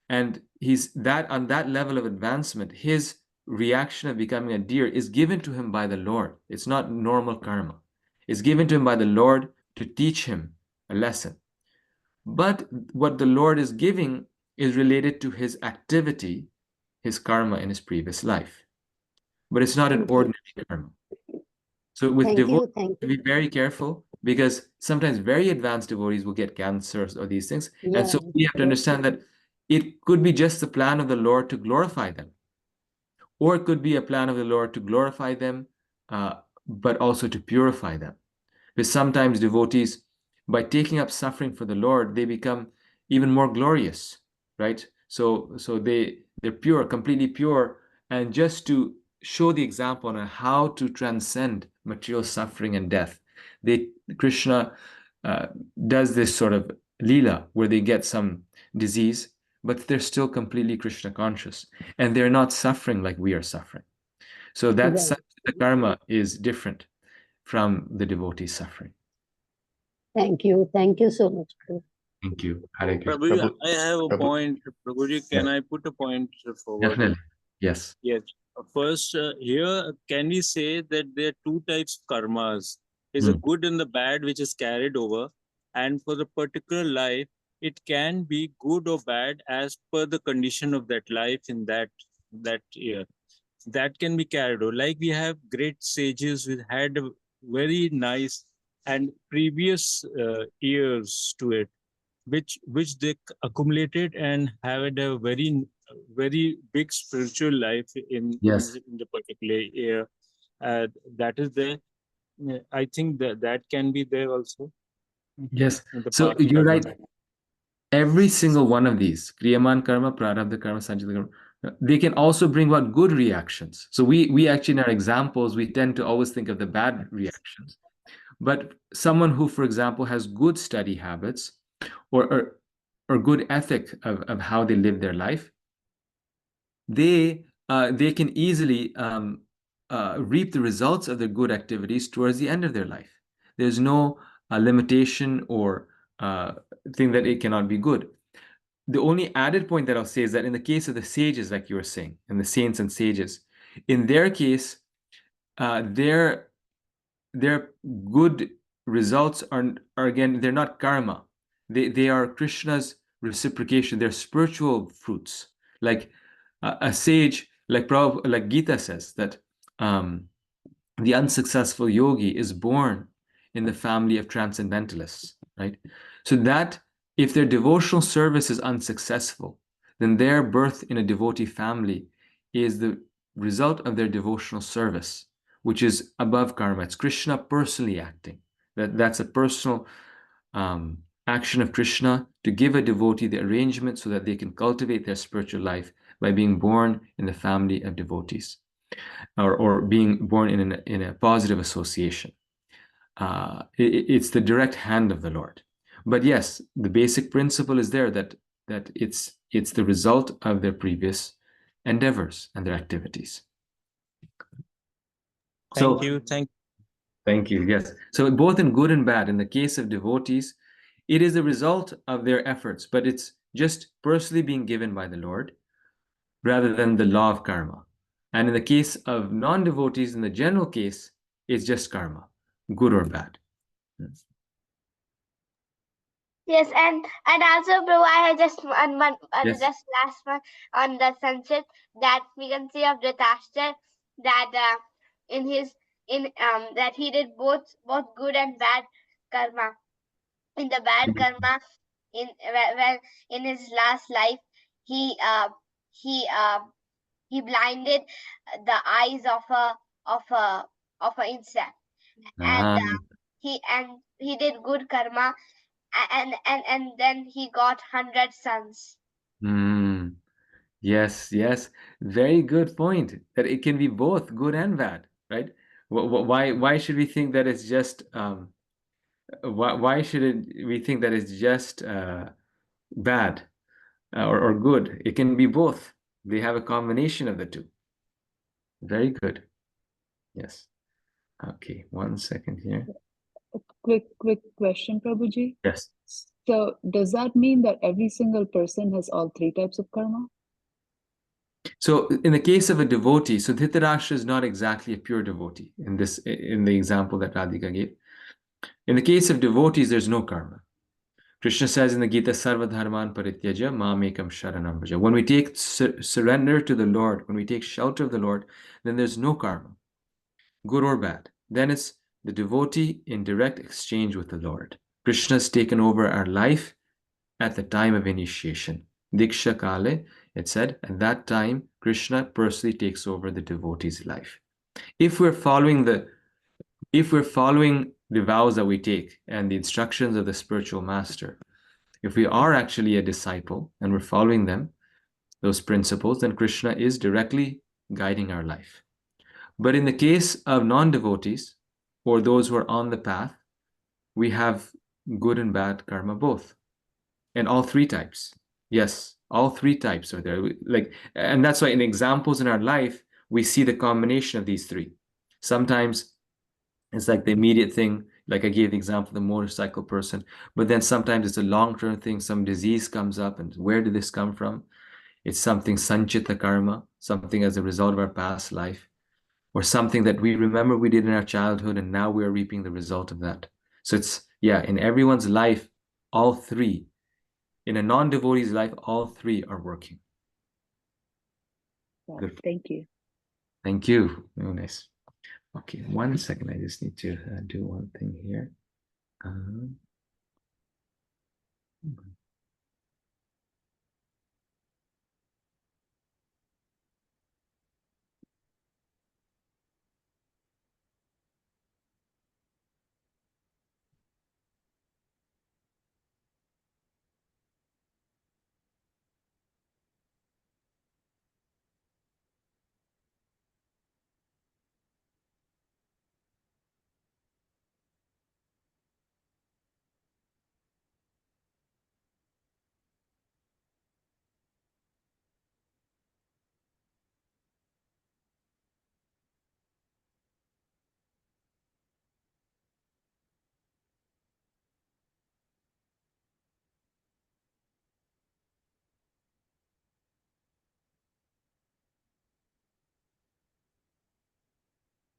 Speaker 1: And on that level of advancement, his reaction of becoming a deer is given to him by the Lord. It's not normal karma. It's given to him by the Lord to teach him a lesson. But what the Lord is giving is related to his activity, his karma in his previous life. But it's not an ordinary karma. So with devotees, to be very careful, because sometimes very advanced devotees will get cancers or these things. And so we have to understand that it could be just the plan of the Lord to glorify them, or it could be a plan of the Lord to glorify them, but also to purify them. Because sometimes devotees, by taking up suffering for the Lord, they become even more glorious, right? So they're pure, completely pure, and just to show the example on how to transcend material suffering and death, Krishna does this sort of lila where they get some disease, but they're still completely Krishna conscious, and they're not suffering like we are suffering. So that's the karma is different from the devotee suffering.
Speaker 9: Thank you so much.
Speaker 1: Thank you. Hare Krishna.
Speaker 2: Prabhuji, I have a
Speaker 1: Prabhu.
Speaker 2: point. Prabhuji, can I put a point forward?
Speaker 1: Definitely. Yes.
Speaker 2: Yes. First, here, can we say that there are two types of karmas? Is a good and the bad, which is carried over. And for the particular life, it can be good or bad as per the condition of that life in that year. That can be carried over. Like we have great sages who had a very nice and previous years to it, which they accumulated and had a very big spiritual life in
Speaker 1: Yes.
Speaker 2: in the particular year. That is there. Yeah, I think that can be there also.
Speaker 1: Yes.
Speaker 2: In the
Speaker 1: So
Speaker 2: past
Speaker 1: you're
Speaker 2: karma.
Speaker 1: right. Every single one of these, Kriyaman karma, Prarabdha karma, Sanchita karma, they can also bring about good reactions. So we actually in our examples, we tend to always think of the bad reactions. But someone who, for example, has good study habits or good ethic of how they live their life, they can easily reap the results of their good activities towards the end of their life. There's no limitation or thing that it cannot be good. The only added point that I'll say is that in the case of the sages, like you were saying, and the saints and sages, in their case, their good results are again, they're not karma. They are Krishna's reciprocation. They're spiritual fruits. Like a sage, like Gita says that the unsuccessful yogi is born in the family of transcendentalists, right? So that if their devotional service is unsuccessful, then their birth in a devotee family is the result of their devotional service, which is above karma. It's Krishna personally acting. That's a personal action of Krishna to give a devotee the arrangement so that they can cultivate their spiritual life by being born in the family of devotees or being born in a positive association. It's the direct hand of the Lord. But yes, the basic principle is there that it's the result of their previous endeavors and their activities.
Speaker 2: Thank
Speaker 1: So
Speaker 2: you.
Speaker 1: thank you. Yes. So both in good and bad, in the case of devotees, it is the result of their efforts, but it's just personally being given by the Lord rather than the law of karma. And in the case of non-devotees, in the general case, it's just karma, good or bad.
Speaker 10: Yes, and also, Prabhu, I had just
Speaker 1: Yes.
Speaker 10: just last one on the sunset that we can see of Dhritarashtra that in his in that he did both good and bad karma. In the bad karma, well in his last life, he he uh, he blinded the eyes of a of a insect, and
Speaker 1: Ah,
Speaker 10: he did good karma, and then he got 100 sons.
Speaker 1: mm, yes, yes. Very good point. That it can be both good and bad, right? Why should we think that it's just why should we think that it's just bad or good? It can be both. They have a combination of the two. Very good. Yes. Okay, 1 second here.
Speaker 11: Quick question, Prabhuji.
Speaker 1: Yes.
Speaker 11: So does that mean that every single person has all three types of karma?
Speaker 1: So in the case of a devotee, so Dhritarashtra is not exactly a pure devotee in the example that Radhika gave. In the case of devotees, there's no karma. Krishna says in the Gita, Sarva dharman parityaja mamekam sharanam vraja. When we take surrender to the Lord, when we take shelter of the Lord, then there's no karma, good or bad. Then it's the devotee in direct exchange with the Lord. Krishna's taken over our life at the time of initiation. Diksha Kale, it said, at that time, Krishna personally takes over the devotee's life. If we're following the vows that we take and the instructions of the spiritual master, if we are actually a disciple and we're following them, those principles, then Krishna is directly guiding our life. But in the case of non-devotees or those who are on the path, we have good and bad karma both. And all three types. Yes, all three types are there. And that's why in examples in our life, we see the combination of these three. Sometimes it's like the immediate thing, like I gave the example of the motorcycle person, but then sometimes it's a long-term thing, some disease comes up, and where did this come from? It's something sanchita karma, something as a result of our past life, or something that we remember we did in our childhood, and now we're reaping the result of that. So it's, yeah, in everyone's life, all three. In a non-devotee's life, all three are working. Good.
Speaker 11: Thank you.
Speaker 1: Thank you. Very nice. Okay, 1 second. I just need to do one thing here.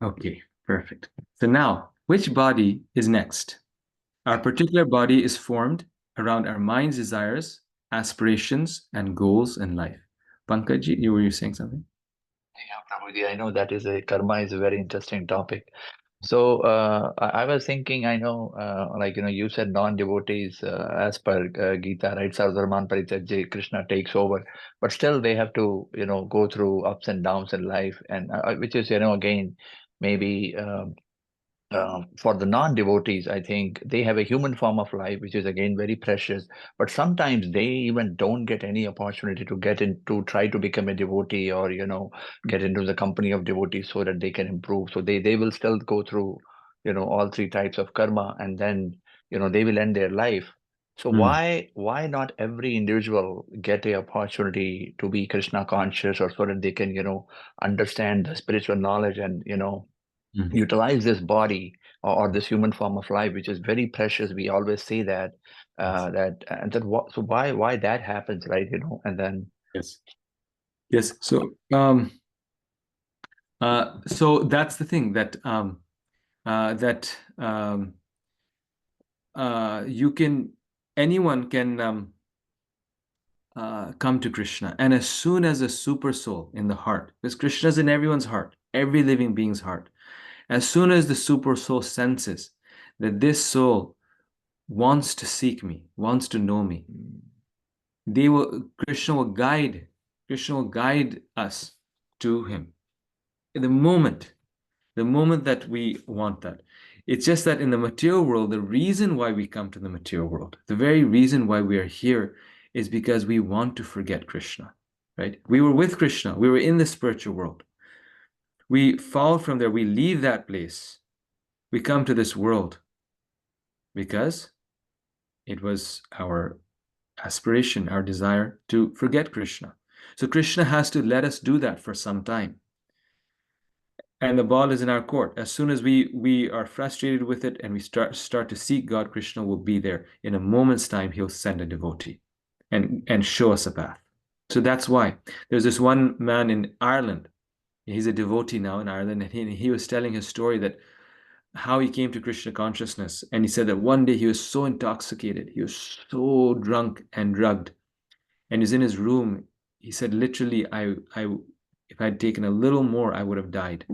Speaker 1: Okay, perfect. So now, which body is next? Our particular body is formed around our mind's desires, aspirations, and goals in life. Pankaj, you were saying something?
Speaker 12: Yeah, Prabhuji, I know that is a karma is a very interesting topic. So I was thinking, I know, like you said, non-devotees, as per Gita, right? Sarvadharman Parityaja, Krishna takes over, but still they have to, go through ups and downs in life, and which is, again, maybe for the non-devotees, I think they have a human form of life, which is again very precious. But sometimes they even don't get any opportunity to get into, try to become a devotee, or get into the company of devotees so that they can improve. So they will still go through, all three types of karma, and then they will end their life. So why not every individual get a opportunity to be Krishna conscious, or so that they can understand the spiritual knowledge and utilize this body, or this human form of life, which is very precious. We always say that so why that happens, right? And then
Speaker 1: Yes. So so that's the thing, that anyone can come to Krishna, and as soon as a super soul in the heart, because Krishna is in everyone's heart, every living being's heart, as soon as the super soul senses that this soul wants to seek me, wants to know me, Krishna will guide us to him. The moment that we want that. It's just that in the material world, the reason why we come to the material world, the very reason why we are here, is because we want to forget Krishna, right? We were with Krishna. We were in the spiritual world. We fall from there. We leave that place. We come to this world because it was our aspiration, our desire to forget Krishna. So Krishna has to let us do that for some time. And the ball is in our court. As soon as we are frustrated with it and we start to seek God, Krishna will be there. In a moment's time, he'll send a devotee and show us a path. So that's why there's this one man in Ireland. He's a devotee now in Ireland, and he was telling his story, that how he came to Krishna consciousnse. And he said that one day he was so intoxicated, he was so drunk and drugged, and he's in his room. He said, literally, I if I'd taken a little more, I would have died.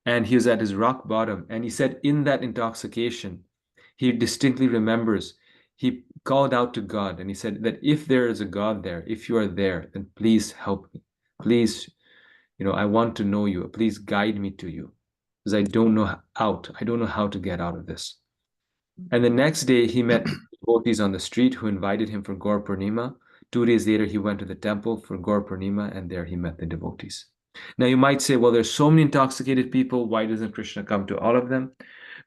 Speaker 1: And he was at his rock bottom. And he said, in that intoxication, he distinctly remembers, he called out to God, and he said that if there is a God there, if you are there, then please help me. Please, I want to know you. Please guide me to you, because I don't know I don't know how to get out of this. And the next day, he met devotees on the street who invited him for Gaur Purnima. 2 days later, he went to the temple for Gaur Purnima, and there he met the devotees. Now, you might say, well, there's so many intoxicated people. Why doesn't Krishna come to all of them?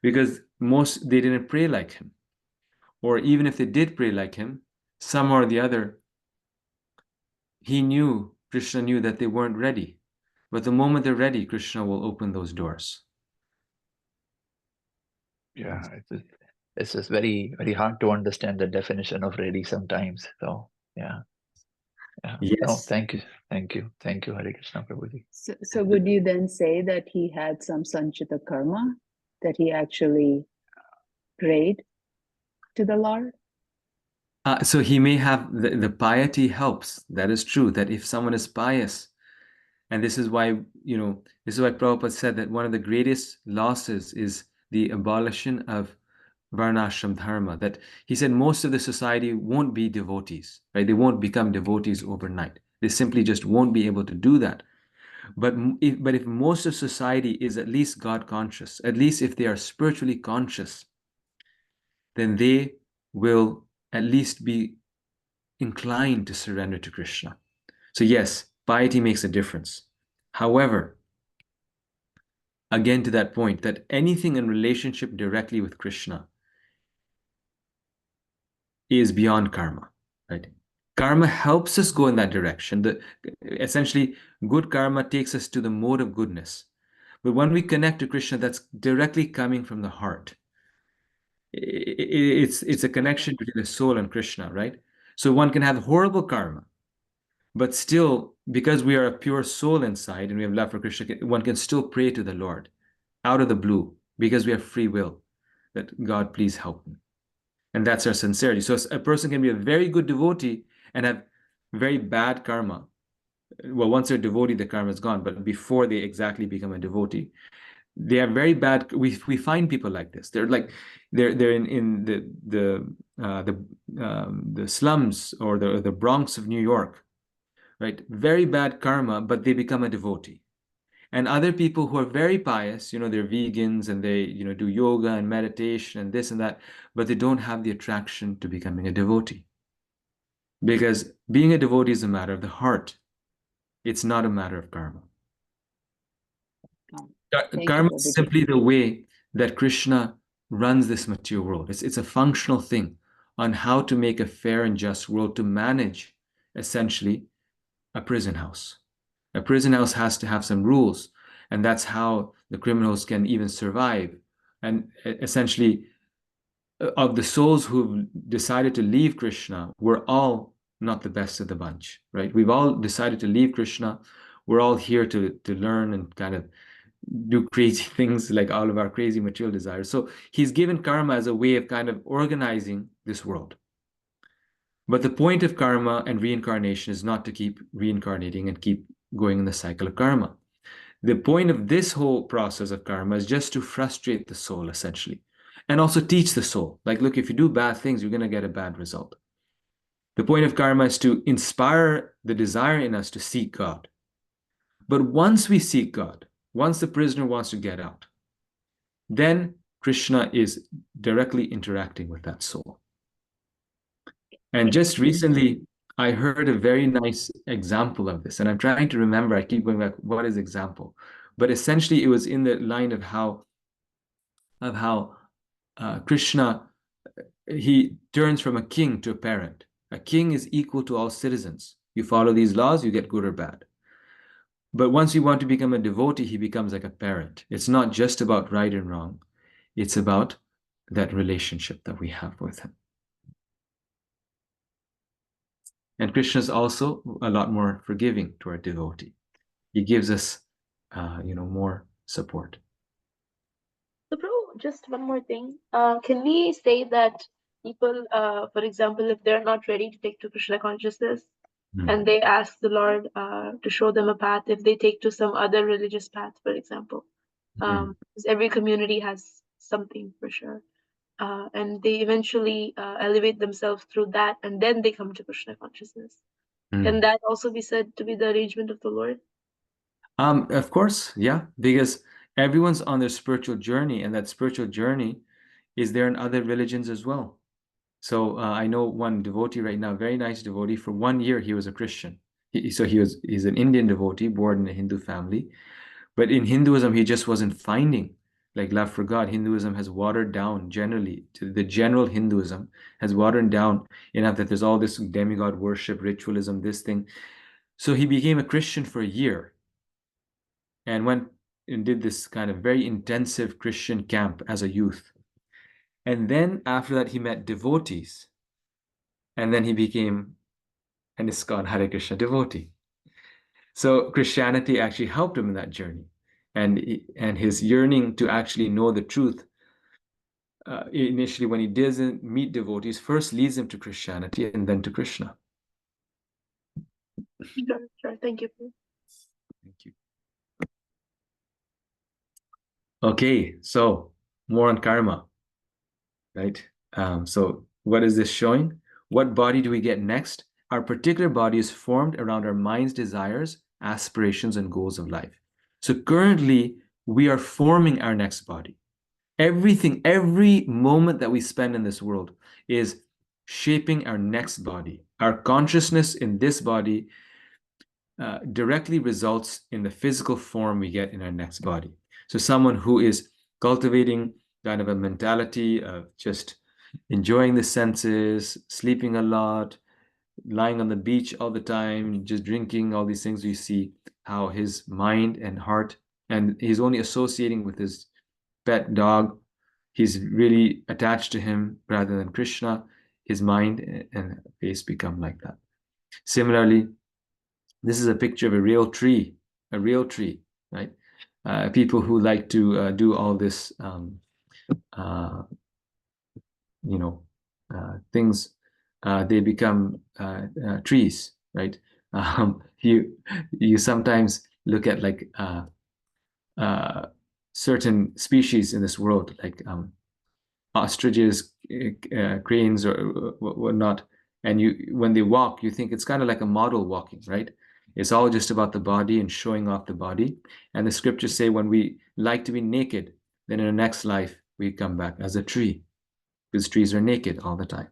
Speaker 1: Because they didn't pray like him. Or even if they did pray like him, some or the other, Krishna knew that they weren't ready. But the moment they're ready, Krishna will open those doors.
Speaker 12: Yeah, it's just very, very hard to understand the definition of ready sometimes. So yeah.
Speaker 1: Yes.
Speaker 12: No, thank you, Hare Krishna, Prabhuji.
Speaker 11: So would you then say that he had some sanchita karma, that he actually prayed to the Lord?
Speaker 1: So he may have, the piety helps. That is true, that if someone is pious, and this is why Prabhupada said that one of the greatest losses is the abolition of varnashram dharma, that he said most of the society won't be devotees, right? They won't become devotees overnight. They simply just won't be able to do that. But if most of society is at least God conscious, at least if they are spiritually conscious, then they will at least be inclined to surrender to Krishna. So yes, piety makes a difference. However, again to that point, that anything in relationship directly with Krishna is beyond karma, right? Karma helps us go in that direction. Essentially, good karma takes us to the mode of goodness. But when we connect to Krishna, that's directly coming from the heart. It's a connection between the soul and Krishna, right? So one can have horrible karma, but still, because we are a pure soul inside and we have love for Krishna, one can still pray to the Lord. out of the blue because we have free will, that God, please help me. And that's our sincerity. So a person can be a very good devotee and have very bad karma. Well, once they're a devotee, the karma is gone. But before they exactly become a devotee, they are very bad. We find people like this. They're like they're in the slums or the Bronx of New York, right? Very bad karma, but they become a devotee. And other people who are very pious, they're vegans and they, do yoga and meditation and this and that, but they don't have the attraction to becoming a devotee. Because being a devotee is a matter of the heart. It's not a matter of karma. Karma is simply the way that Krishna runs this material world. It's a functional thing on how to make a fair and just world, to manage essentially a prison house. A prison house has to have some rules, and that's how the criminals can even survive. And essentially, of the souls who've decided to leave Krishna, we're all not the best of the bunch, right? We've all decided to leave Krishna. We're all here to learn and kind of do crazy things, like all of our crazy material desires. So he's given karma as a way of kind of organizing this world. But the point of karma and reincarnation is not to keep reincarnating and keep going in the cycle of karma. The point of this whole process of karma is just to frustrate the soul, essentially, and also teach the soul. Like, look, if you do bad things, you're going to get a bad result. The point of karma is to inspire the desire in us to seek God. But once we seek God, once the prisoner wants to get out, then Krishna is directly interacting with that soul. And just recently, I heard a very nice example of this, and I'm trying to remember, I keep going back, what is example? But essentially, it was in the line of how Krishna, he turns from a king to a parent. A king is equal to all citizens. You follow these laws, you get good or bad. But once you want to become a devotee, he becomes like a parent. It's not just about right and wrong. It's about that relationship that we have with him. And Krishna is also a lot more forgiving to our devotee. He gives us, more support.
Speaker 13: So, bro, just one more thing. Can we say that people, for example, if they're not ready to take to Krishna consciousness, and they ask the Lord to show them a path, if they take to some other religious path, for example, because every community has something for sure, and they eventually elevate themselves through that, and then they come to Krishna consciousness. Can that also be said to be the arrangement of the Lord?
Speaker 1: Of course, yeah, because everyone's on their spiritual journey, and that spiritual journey is there in other religions as well. So I know one devotee right now, very nice devotee. For 1 year, he was a Christian. He's an Indian devotee born in a Hindu family, but in Hinduism, he just wasn't finding like love for God. Hinduism has watered down generally. The general Hinduism has watered down enough that there's all this demigod worship, ritualism, this thing. So he became a Christian for a year and went and did this kind of very intensive Christian camp as a youth. And then after that, he met devotees. And then he became an ISKCON Hare Krishna devotee. So Christianity actually helped him in that journey. And his yearning to actually know the truth, initially when he doesn't meet devotees, first leads him to Christianity and then to Krishna.
Speaker 13: Sure. Thank you.
Speaker 1: Thank you. Okay, so more on karma, right? So what is this showing? What body do we get next? Our particular body is formed around our mind's desires, aspirations, and goals of life. So currently, we are forming our next body. Everything, every moment that we spend in this world is shaping our next body. Our consciousness in this body directly results in the physical form we get in our next body. So someone who is cultivating kind of a mentality of just enjoying the senses, sleeping a lot, lying on the beach all the time, just drinking, all these things, we see how his mind and heart, and he's only associating with his pet dog. He's really attached to him rather than Krishna. His mind and face become like that. Similarly, this is a picture of a real tree, right? people who like to do all this, things, they become trees, right? You sometimes look at like certain species in this world, like ostriches, cranes, or whatnot, and when they walk, you think it's kind of like a model walking, right? It's all just about the body and showing off the body. And the scriptures say when we like to be naked, then in the next life we come back as a tree, because trees are naked all the time.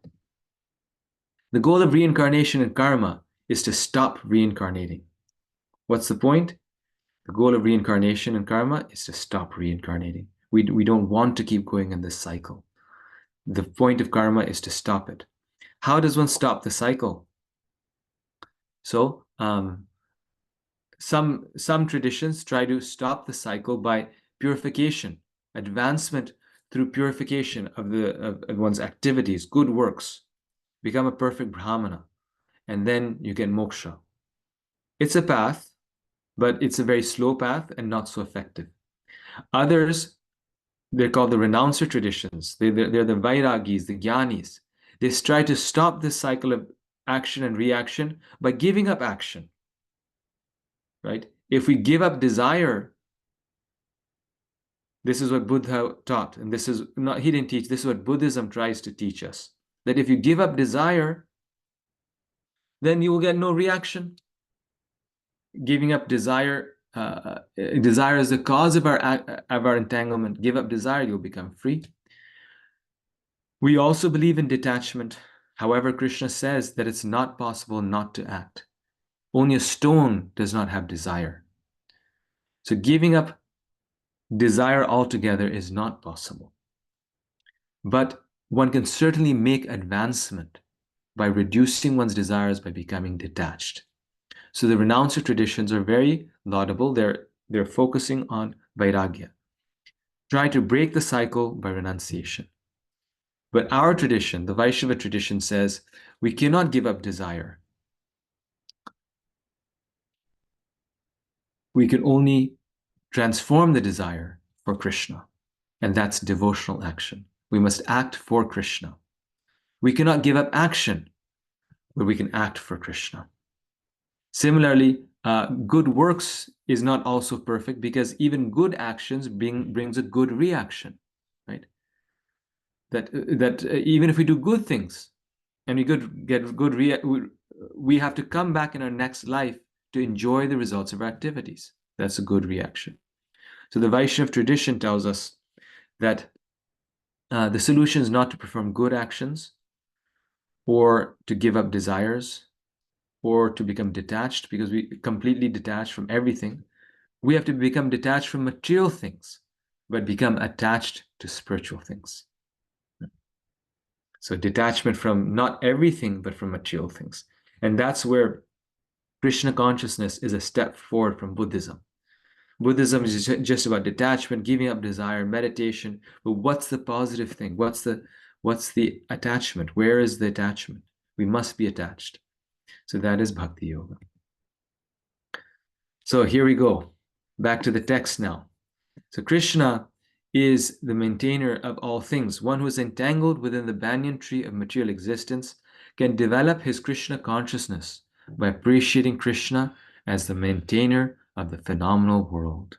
Speaker 1: The goal of reincarnation and karma is to stop reincarnating. What's the point? The goal of reincarnation and karma is to stop reincarnating. We don't want to keep going in this cycle. The point of karma is to stop it. How does one stop the cycle? So some traditions try to stop the cycle by purification, advancement through purification of one's activities, good works, become a perfect brahmana, and then you get moksha. It's a path, but it's a very slow path and not so effective. Others, they're called the renouncer traditions. They're the vairagis, the jnanis. They try to stop this cycle of action and reaction by giving up action, right? If we give up desire, this is what Buddha taught, and this is not, he didn't teach, this is what Buddhism tries to teach us, that if you give up desire, then you will get no reaction. Giving up desire, desire is the cause of our entanglement. Give up desire, you'll become free. We also believe in detachment. However, Krishna says that it's not possible not to act. Only a stone does not have desire. So giving up desire altogether is not possible. But one can certainly make advancement by reducing one's desires, by becoming detached. So the renouncer traditions are very laudable. They're focusing on vairagya. Try to break the cycle by renunciation. But our tradition, the Vaishnava tradition, says we cannot give up desire. We can only transform the desire for Krishna, and that's devotional action. We must act for Krishna. We cannot give up action, but we can act for Krishna. Similarly, good works is not also perfect, because even good actions brings a good reaction, right? That even if we do good things and we get good we have to come back in our next life to enjoy the results of our activities. That's a good reaction. So the Vaishnava tradition tells us that the solution is not to perform good actions or to give up desires or to become detached, because we completely detached from everything. We have to become detached from material things, but become attached to spiritual things. So detachment from not everything, but from material things. And that's where Krishna consciousness is a step forward from Buddhism. Buddhism is just about detachment, giving up desire, meditation. But what's the positive thing? What's the attachment? Where is the attachment? We must be attached. So that is Bhakti Yoga. So here we go. Back to the text now. So Krishna is the maintainer of all things. One who is entangled within the banyan tree of material existence can develop his Krishna consciousness by appreciating Krishna as the maintainer of the phenomenal world.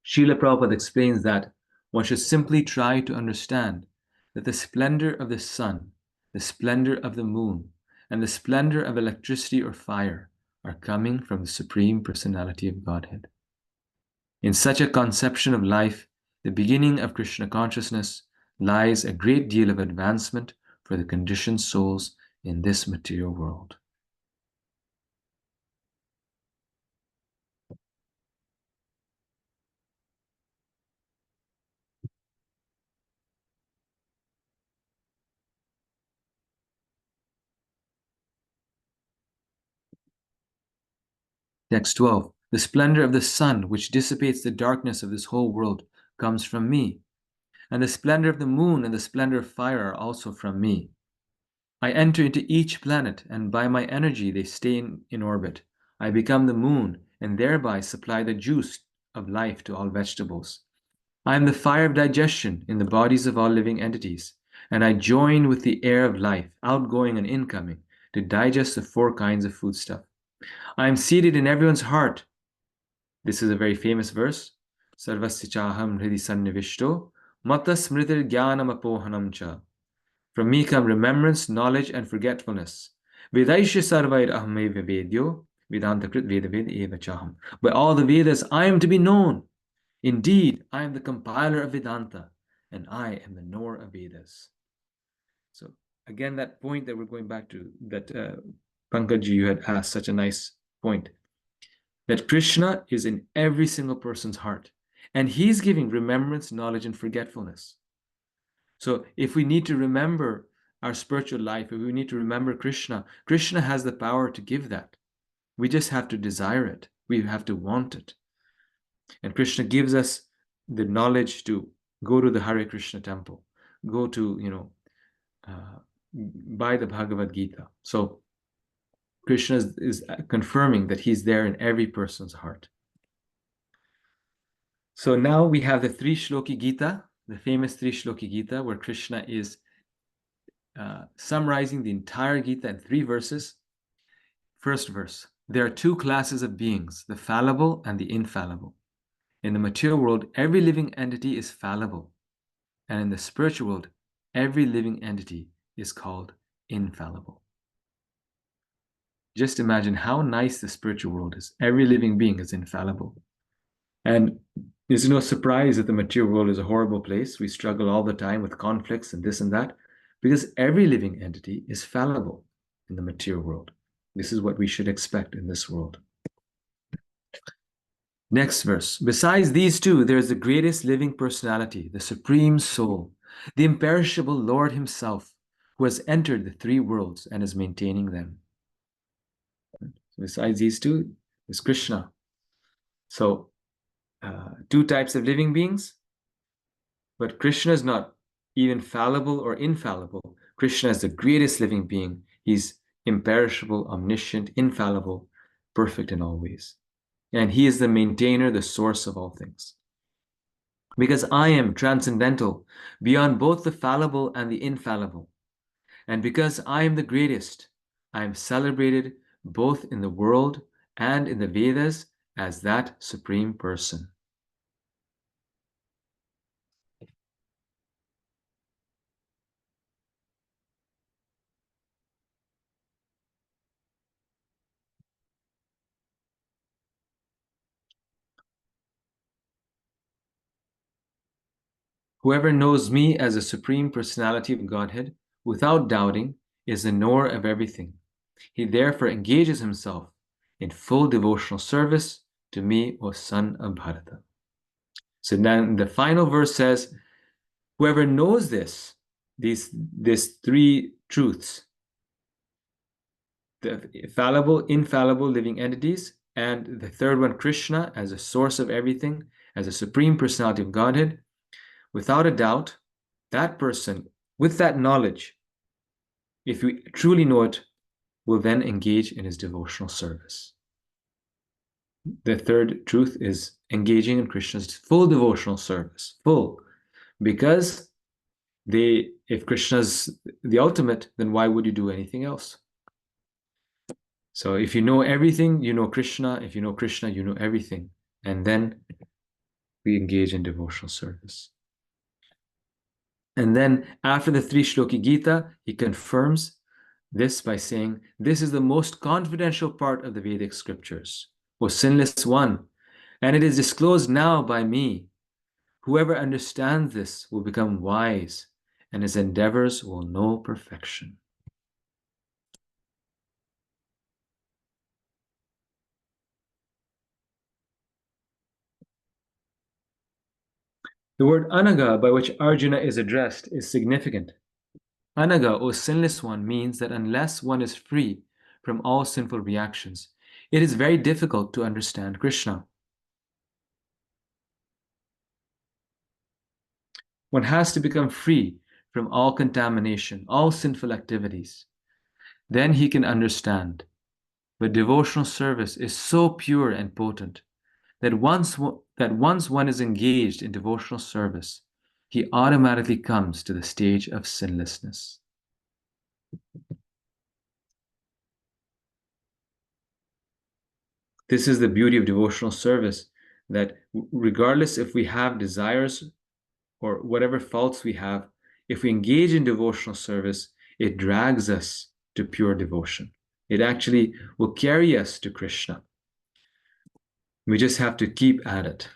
Speaker 1: Srila Prabhupada explains that one should simply try to understand that the splendor of the sun, the splendor of the moon, and the splendor of electricity or fire are coming from the Supreme Personality of Godhead. In such a conception of life, the beginning of Krishna consciousness, lies a great deal of advancement for the conditioned souls in this material world. Text 12. The splendor of the sun, which dissipates the darkness of this whole world, comes from me. and the splendor of the moon and the splendor of fire are also from me. I enter into each planet, and by my energy they stay in orbit. I become the moon, and thereby supply the juice of life to all vegetables. I am the fire of digestion in the bodies of all living entities, and I join with the air of life, outgoing and incoming, to digest the 4 kinds of foodstuff. I am seated in everyone's heart. This is a very famous verse. Sarvasya chaham hridi sannivishto, mata smritir jnanam apohanam cha. From me come remembrance, knowledge, and forgetfulness. Vedaisya sarvair ahameva vedyo, Vedanta krit vedaved eva chaham. By all the Vedas, I am to be known. Indeed, I am the compiler of Vedanta, and I am the knower of Vedas. So again, that point that we're going back to, that Pankaj, you had asked, such a nice point, that Krishna is in every single person's heart, and he's giving remembrance, knowledge, and forgetfulness. So if we need to remember our spiritual life, if we need to remember Krishna, Krishna has the power to give that. We just have to desire it. We have to want it. And Krishna gives us the knowledge to go to the Hare Krishna temple, go to, buy the Bhagavad Gita. So Krishna is confirming that he's there in every person's heart. So now we have the 3 Shloki Gita, the famous 3 Shloki Gita, where Krishna is summarizing the entire Gita in 3 verses. First verse, there are 2 classes of beings, the fallible and the infallible. In the material world, every living entity is fallible. And in the spiritual world, every living entity is called infallible. Just imagine how nice the spiritual world is. Every living being is infallible. And it's no surprise that the material world is a horrible place. We struggle all the time with conflicts and this and that, because every living entity is fallible in the material world. This is what we should expect in this world. Next verse. Besides these 2, there is the greatest living personality, the Supreme Soul, the imperishable Lord himself, who has entered the 3 worlds and is maintaining them. Besides these 2, is Krishna. So, 2 types of living beings, but Krishna is not even fallible or infallible. Krishna is the greatest living being. He's imperishable, omniscient, infallible, perfect in all ways. And he is the maintainer, the source of all things. Because I am transcendental, beyond both the fallible and the infallible. And because I am the greatest, I am celebrated both in the world and in the Vedas as that supreme person. Whoever knows me as a supreme personality of Godhead, without doubting, is the knower of everything. He therefore engages himself in full devotional service to me, O son of Bharata. So then the final verse says, whoever knows these 3 truths, the fallible, infallible living entities, and the third one, Krishna, as a source of everything, as a supreme personality of Godhead, without a doubt, that person, with that knowledge, if we truly know it, will then engage in his devotional service. The third truth is engaging in Krishna's full devotional service, full, because if Krishna's the ultimate, then why would you do anything else? So if you know everything, you know Krishna. If you know Krishna, you know everything. And then we engage in devotional service. And then after the 3 Shloki Gita, he confirms this by saying, this is the most confidential part of the Vedic scriptures, O sinless one, and it is disclosed now by me. Whoever understands this will become wise, and his endeavors will know perfection. The word anaga, by which Arjuna is addressed, is significant. Anaga, O sinless one, means that unless one is free from all sinful reactions, it is very difficult to understand Krishna. One has to become free from all contamination, all sinful activities. Then he can understand. But devotional service is so pure and potent that once one is engaged in devotional service, he automatically comes to the stage of sinlessness. This is the beauty of devotional service, that regardless if we have desires or whatever faults we have, if we engage in devotional service, it drags us to pure devotion. It actually will carry us to Krishna. We just have to keep at it.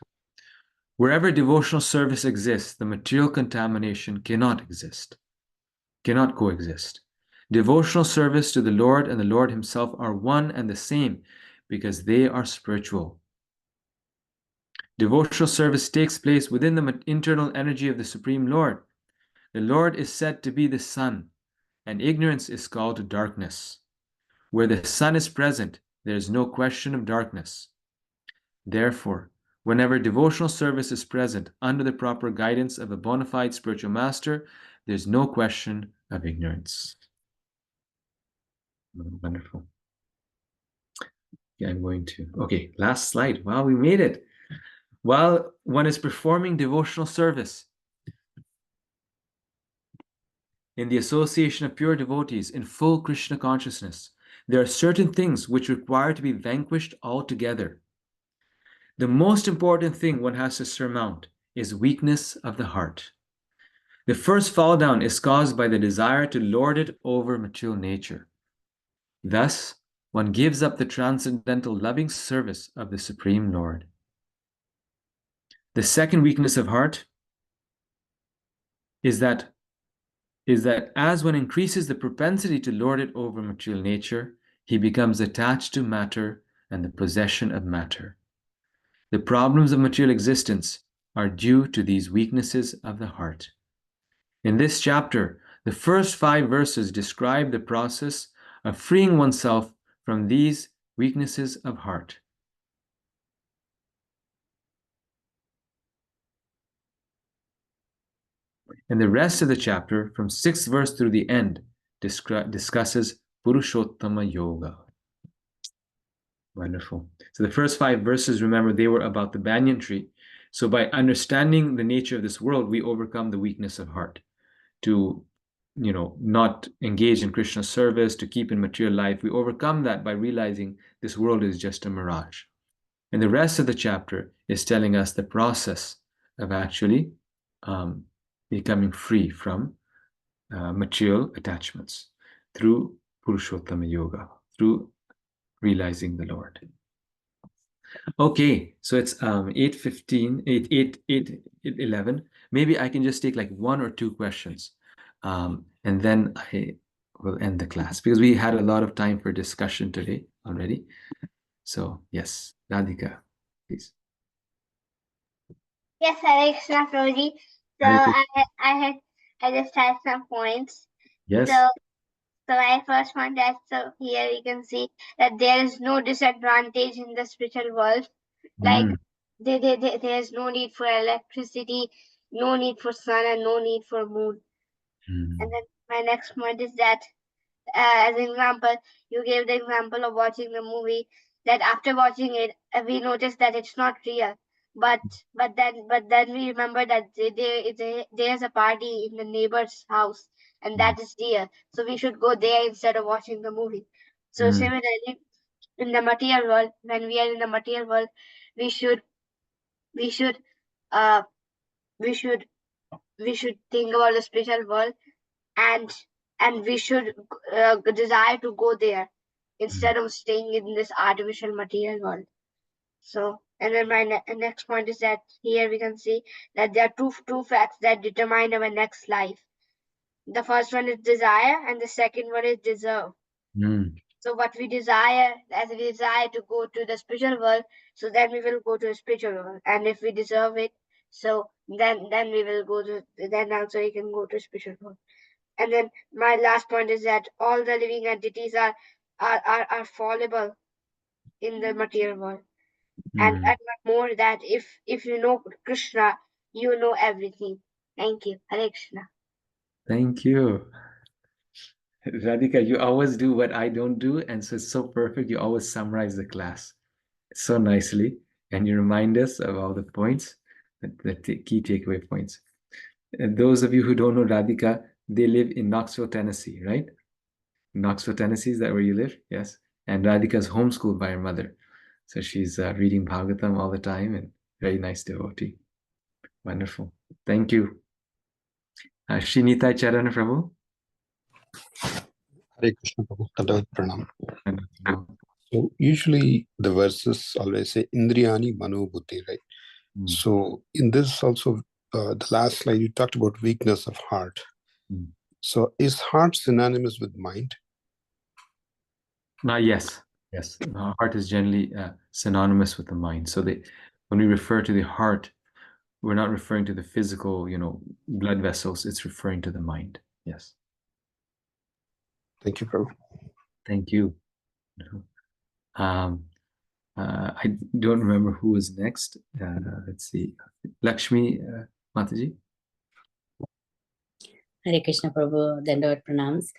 Speaker 1: Wherever devotional service exists, the material contamination cannot exist, cannot coexist. Devotional service to the Lord and the Lord Himself are one and the same because they are spiritual. Devotional service takes place within the internal energy of the Supreme Lord. The Lord is said to be the sun, and ignorance is called darkness. Where the sun is present, there is no question of darkness. Therefore, whenever devotional service is present under the proper guidance of a bona fide spiritual master, there's no question of ignorance. Wonderful. Okay, I'm going to, okay, last slide. Wow, we made it. While one is performing devotional service in the association of pure devotees in full Krishna consciousness, there are certain things which require to be vanquished altogether. The most important thing one has to surmount is weakness of the heart. The first fall down is caused by the desire to lord it over material nature. Thus, one gives up the transcendental loving service of the Supreme Lord. The second weakness of heart is that as one increases the propensity to lord it over material nature, he becomes attached to matter and the possession of matter. The problems of material existence are due to these weaknesses of the heart. In this chapter, the first 5 verses describe the process of freeing oneself from these weaknesses of heart. And the rest of the chapter, from 6th verse through the end, discusses Purushottama Yoga. Wonderful. So the first 5 verses, remember, they were about the banyan tree. So by understanding the nature of this world, we overcome the weakness of heart to, not engage in Krishna service, to keep in material life. We overcome that by realizing this world is just a mirage. And the rest of the chapter is telling us the process of actually becoming free from material attachments through Purushottama Yoga, through realizing the Lord. Okay, so it's 8:15, 8:11. Maybe I can just take like 1 or 2 questions, and then I will end the class because we had a lot of time for discussion today already. So yes, Radhika, please.
Speaker 10: Yes, Hare Krishna, Prabhuji. So I just had some points.
Speaker 1: Yes.
Speaker 10: So I first want that, so here you can see that there is no disadvantage in the spiritual world. Like there is no need for electricity, no need for sun, and no need for moon. And then my next point is that, as an example, you gave the example of watching the movie, that after watching it, we notice that it's not real. But then we remember that there's a party in the neighbor's house, and that is real. So we should go there instead of watching the movie. So similarly, in the material world, when we are in the material world, we should think about the spiritual world, and we should desire to go there instead of staying in this artificial material world. So, and then my next point is that here we can see that there are two facts that determine our next life. The first one is desire, and the second one is deserve. So what we desire, as we desire to go to the spiritual world, so then we will go to the spiritual world. And if we deserve it, so then we will go to, then also we can go to spiritual world. And then my last point is that all the living entities are fallible in the material world. And one more, that if you know Krishna, you know everything. Thank you. Hare Krishna.
Speaker 1: Thank you. Radhika, you always do what I don't do, and so it's so perfect. You always summarize the class so nicely, and you remind us of all the points, the key takeaway points. And those of you who don't know Radhika, they live in Knoxville, Tennessee, right? Knoxville, Tennessee, is that where you live? Yes. And Radhika's homeschooled by her mother. So she's reading Bhagavatam all the time, and very nice devotee. Wonderful. Thank you. Shrinitai Charan Prabhu.
Speaker 14: Hare Krishna Prabhu. Dandavat Pranam. So usually the verses always say Indriyani Mano Buddhi, right? So in this also, the last slide, you talked about weakness of heart. So is heart synonymous with mind?
Speaker 1: Yes. Yes. Heart is generally synonymous with the mind. So when we refer to the heart, we're not referring to the physical, blood vessels. It's referring to the mind. Yes.
Speaker 14: Thank you, Prabhu.
Speaker 1: Thank you. I don't remember who was next. Let's see. Lakshmi Mataji.
Speaker 15: Hare Krishna Prabhu, Dandavat Pranams.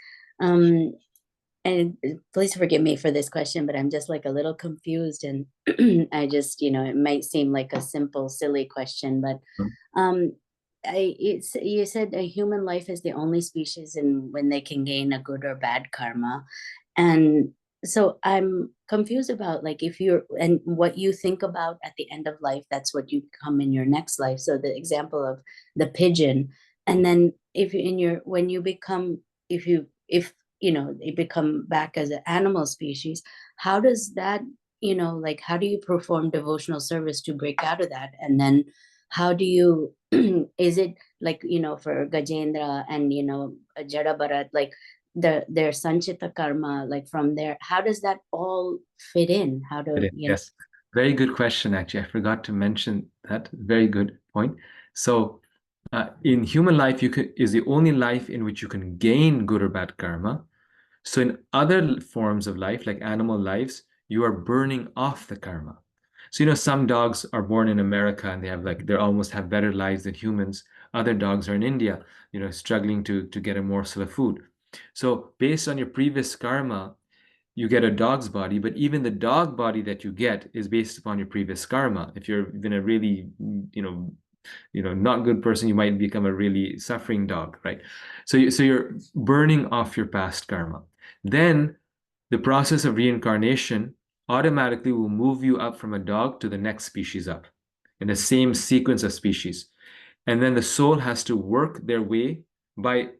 Speaker 15: And please forgive me for this question, but I'm just like a little confused, and I just, it might seem like a simple, silly question, but you said a human life is the only species when they can gain a good or bad karma, and so I'm confused about like and what you think about at the end of life, that's what you become in your next life. So the example of the pigeon, and then if they become back as an animal species, how does that, like how do you perform devotional service to break out of that? And then how do you is it like, for Gajendra and Jada Bharat, like their sanchita karma, like from there, how does that all fit in? How do
Speaker 1: Yes, very good question. Actually, I forgot to mention that. Very good point. So in human life, is the only life in which you can gain good or bad karma. So in other forms of life, like animal lives, you are burning off the karma. So some dogs are born in America and they almost have better lives than humans. Other dogs are in India, struggling to get a morsel of food. So based on your previous karma, you get a dog's body, but even the dog body that you get is based upon your previous karma. If you've been a really, not good person, you might become a really suffering dog, right? So you're burning off your past karma. Then the process of reincarnation automatically will move you up from a dog to the next species up in the same sequence of species. And then the soul has to work their way by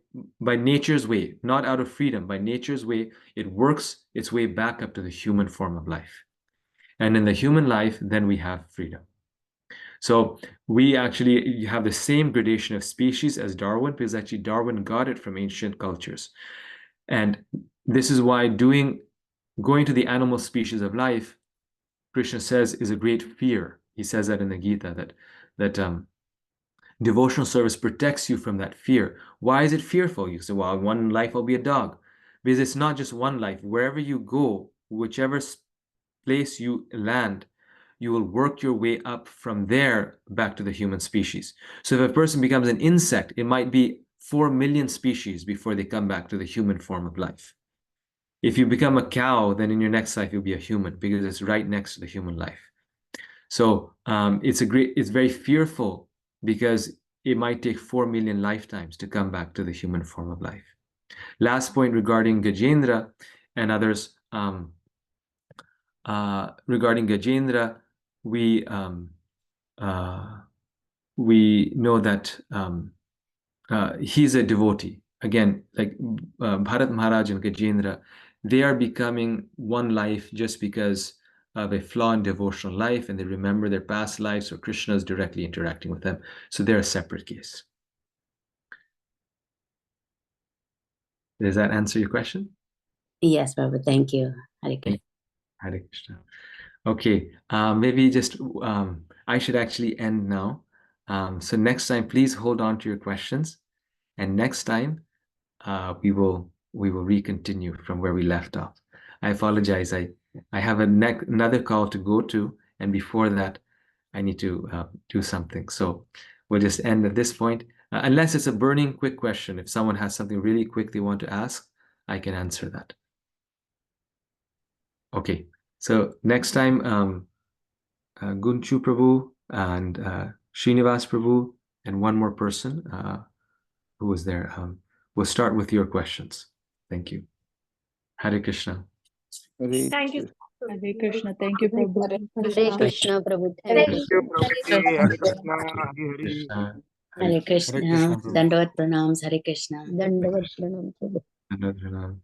Speaker 1: nature's way, not out of freedom, by nature's way. It works its way back up to the human form of life. And in the human life, then we have freedom. So we actually have the same gradation of species as Darwin, because actually Darwin got it from ancient cultures. And this is why going to the animal species of life, Krishna says, is a great fear. He says that in the Gita, that devotional service protects you from that fear. Why is it fearful? You say, well, one life I'll be a dog. Because it's not just one life. Wherever you go, whichever place you land, you will work your way up from there back to the human species. So if a person becomes an insect, it might be 4 million species before they come back to the human form of life. If you become a cow, then in your next life, you'll be a human because it's right next to the human life. So it's very fearful because it might take 4 million lifetimes to come back to the human form of life. Last point regarding Gajendra and others. Regarding Gajendra, we know that he's a devotee. Again, like Bharat Maharaj and Gajendra, they are becoming one life just because of a flaw in devotional life, and they remember their past lives, so Krishna is directly interacting with them. So they're a separate case. Does that answer your question?
Speaker 15: Yes, Baba. Thank you. Hare Krishna.
Speaker 1: Hare Krishna. Okay, maybe just I should actually end now. So next time, please hold on to your questions, and next time we will recontinue from where we left off. I apologize. I have another call to go to, and before that, I need to do something. So we'll just end at this point. Unless it's a burning quick question. If someone has something really quick they want to ask, I can answer that. Okay, so next time, Gunchu Prabhu and Srinivas Prabhu and one more person who was there. We'll start with your questions. Thank you. Hare Krishna.
Speaker 8: Thank you.
Speaker 11: Hare Krishna. Thank you, Prabhu.
Speaker 9: Hare Krishna, Prabhu.
Speaker 10: Hare
Speaker 9: Thank
Speaker 16: Thank
Speaker 9: you.
Speaker 16: you, Prabhuji. Hare Krishna. Hare Hare.
Speaker 1: Krishna.
Speaker 15: Hare Krishna.
Speaker 16: Krishna, Prabhu.
Speaker 15: Dandavat pranams. Hare Krishna.
Speaker 9: Dandavat pranam, Prabhu.
Speaker 1: Hare Krishna.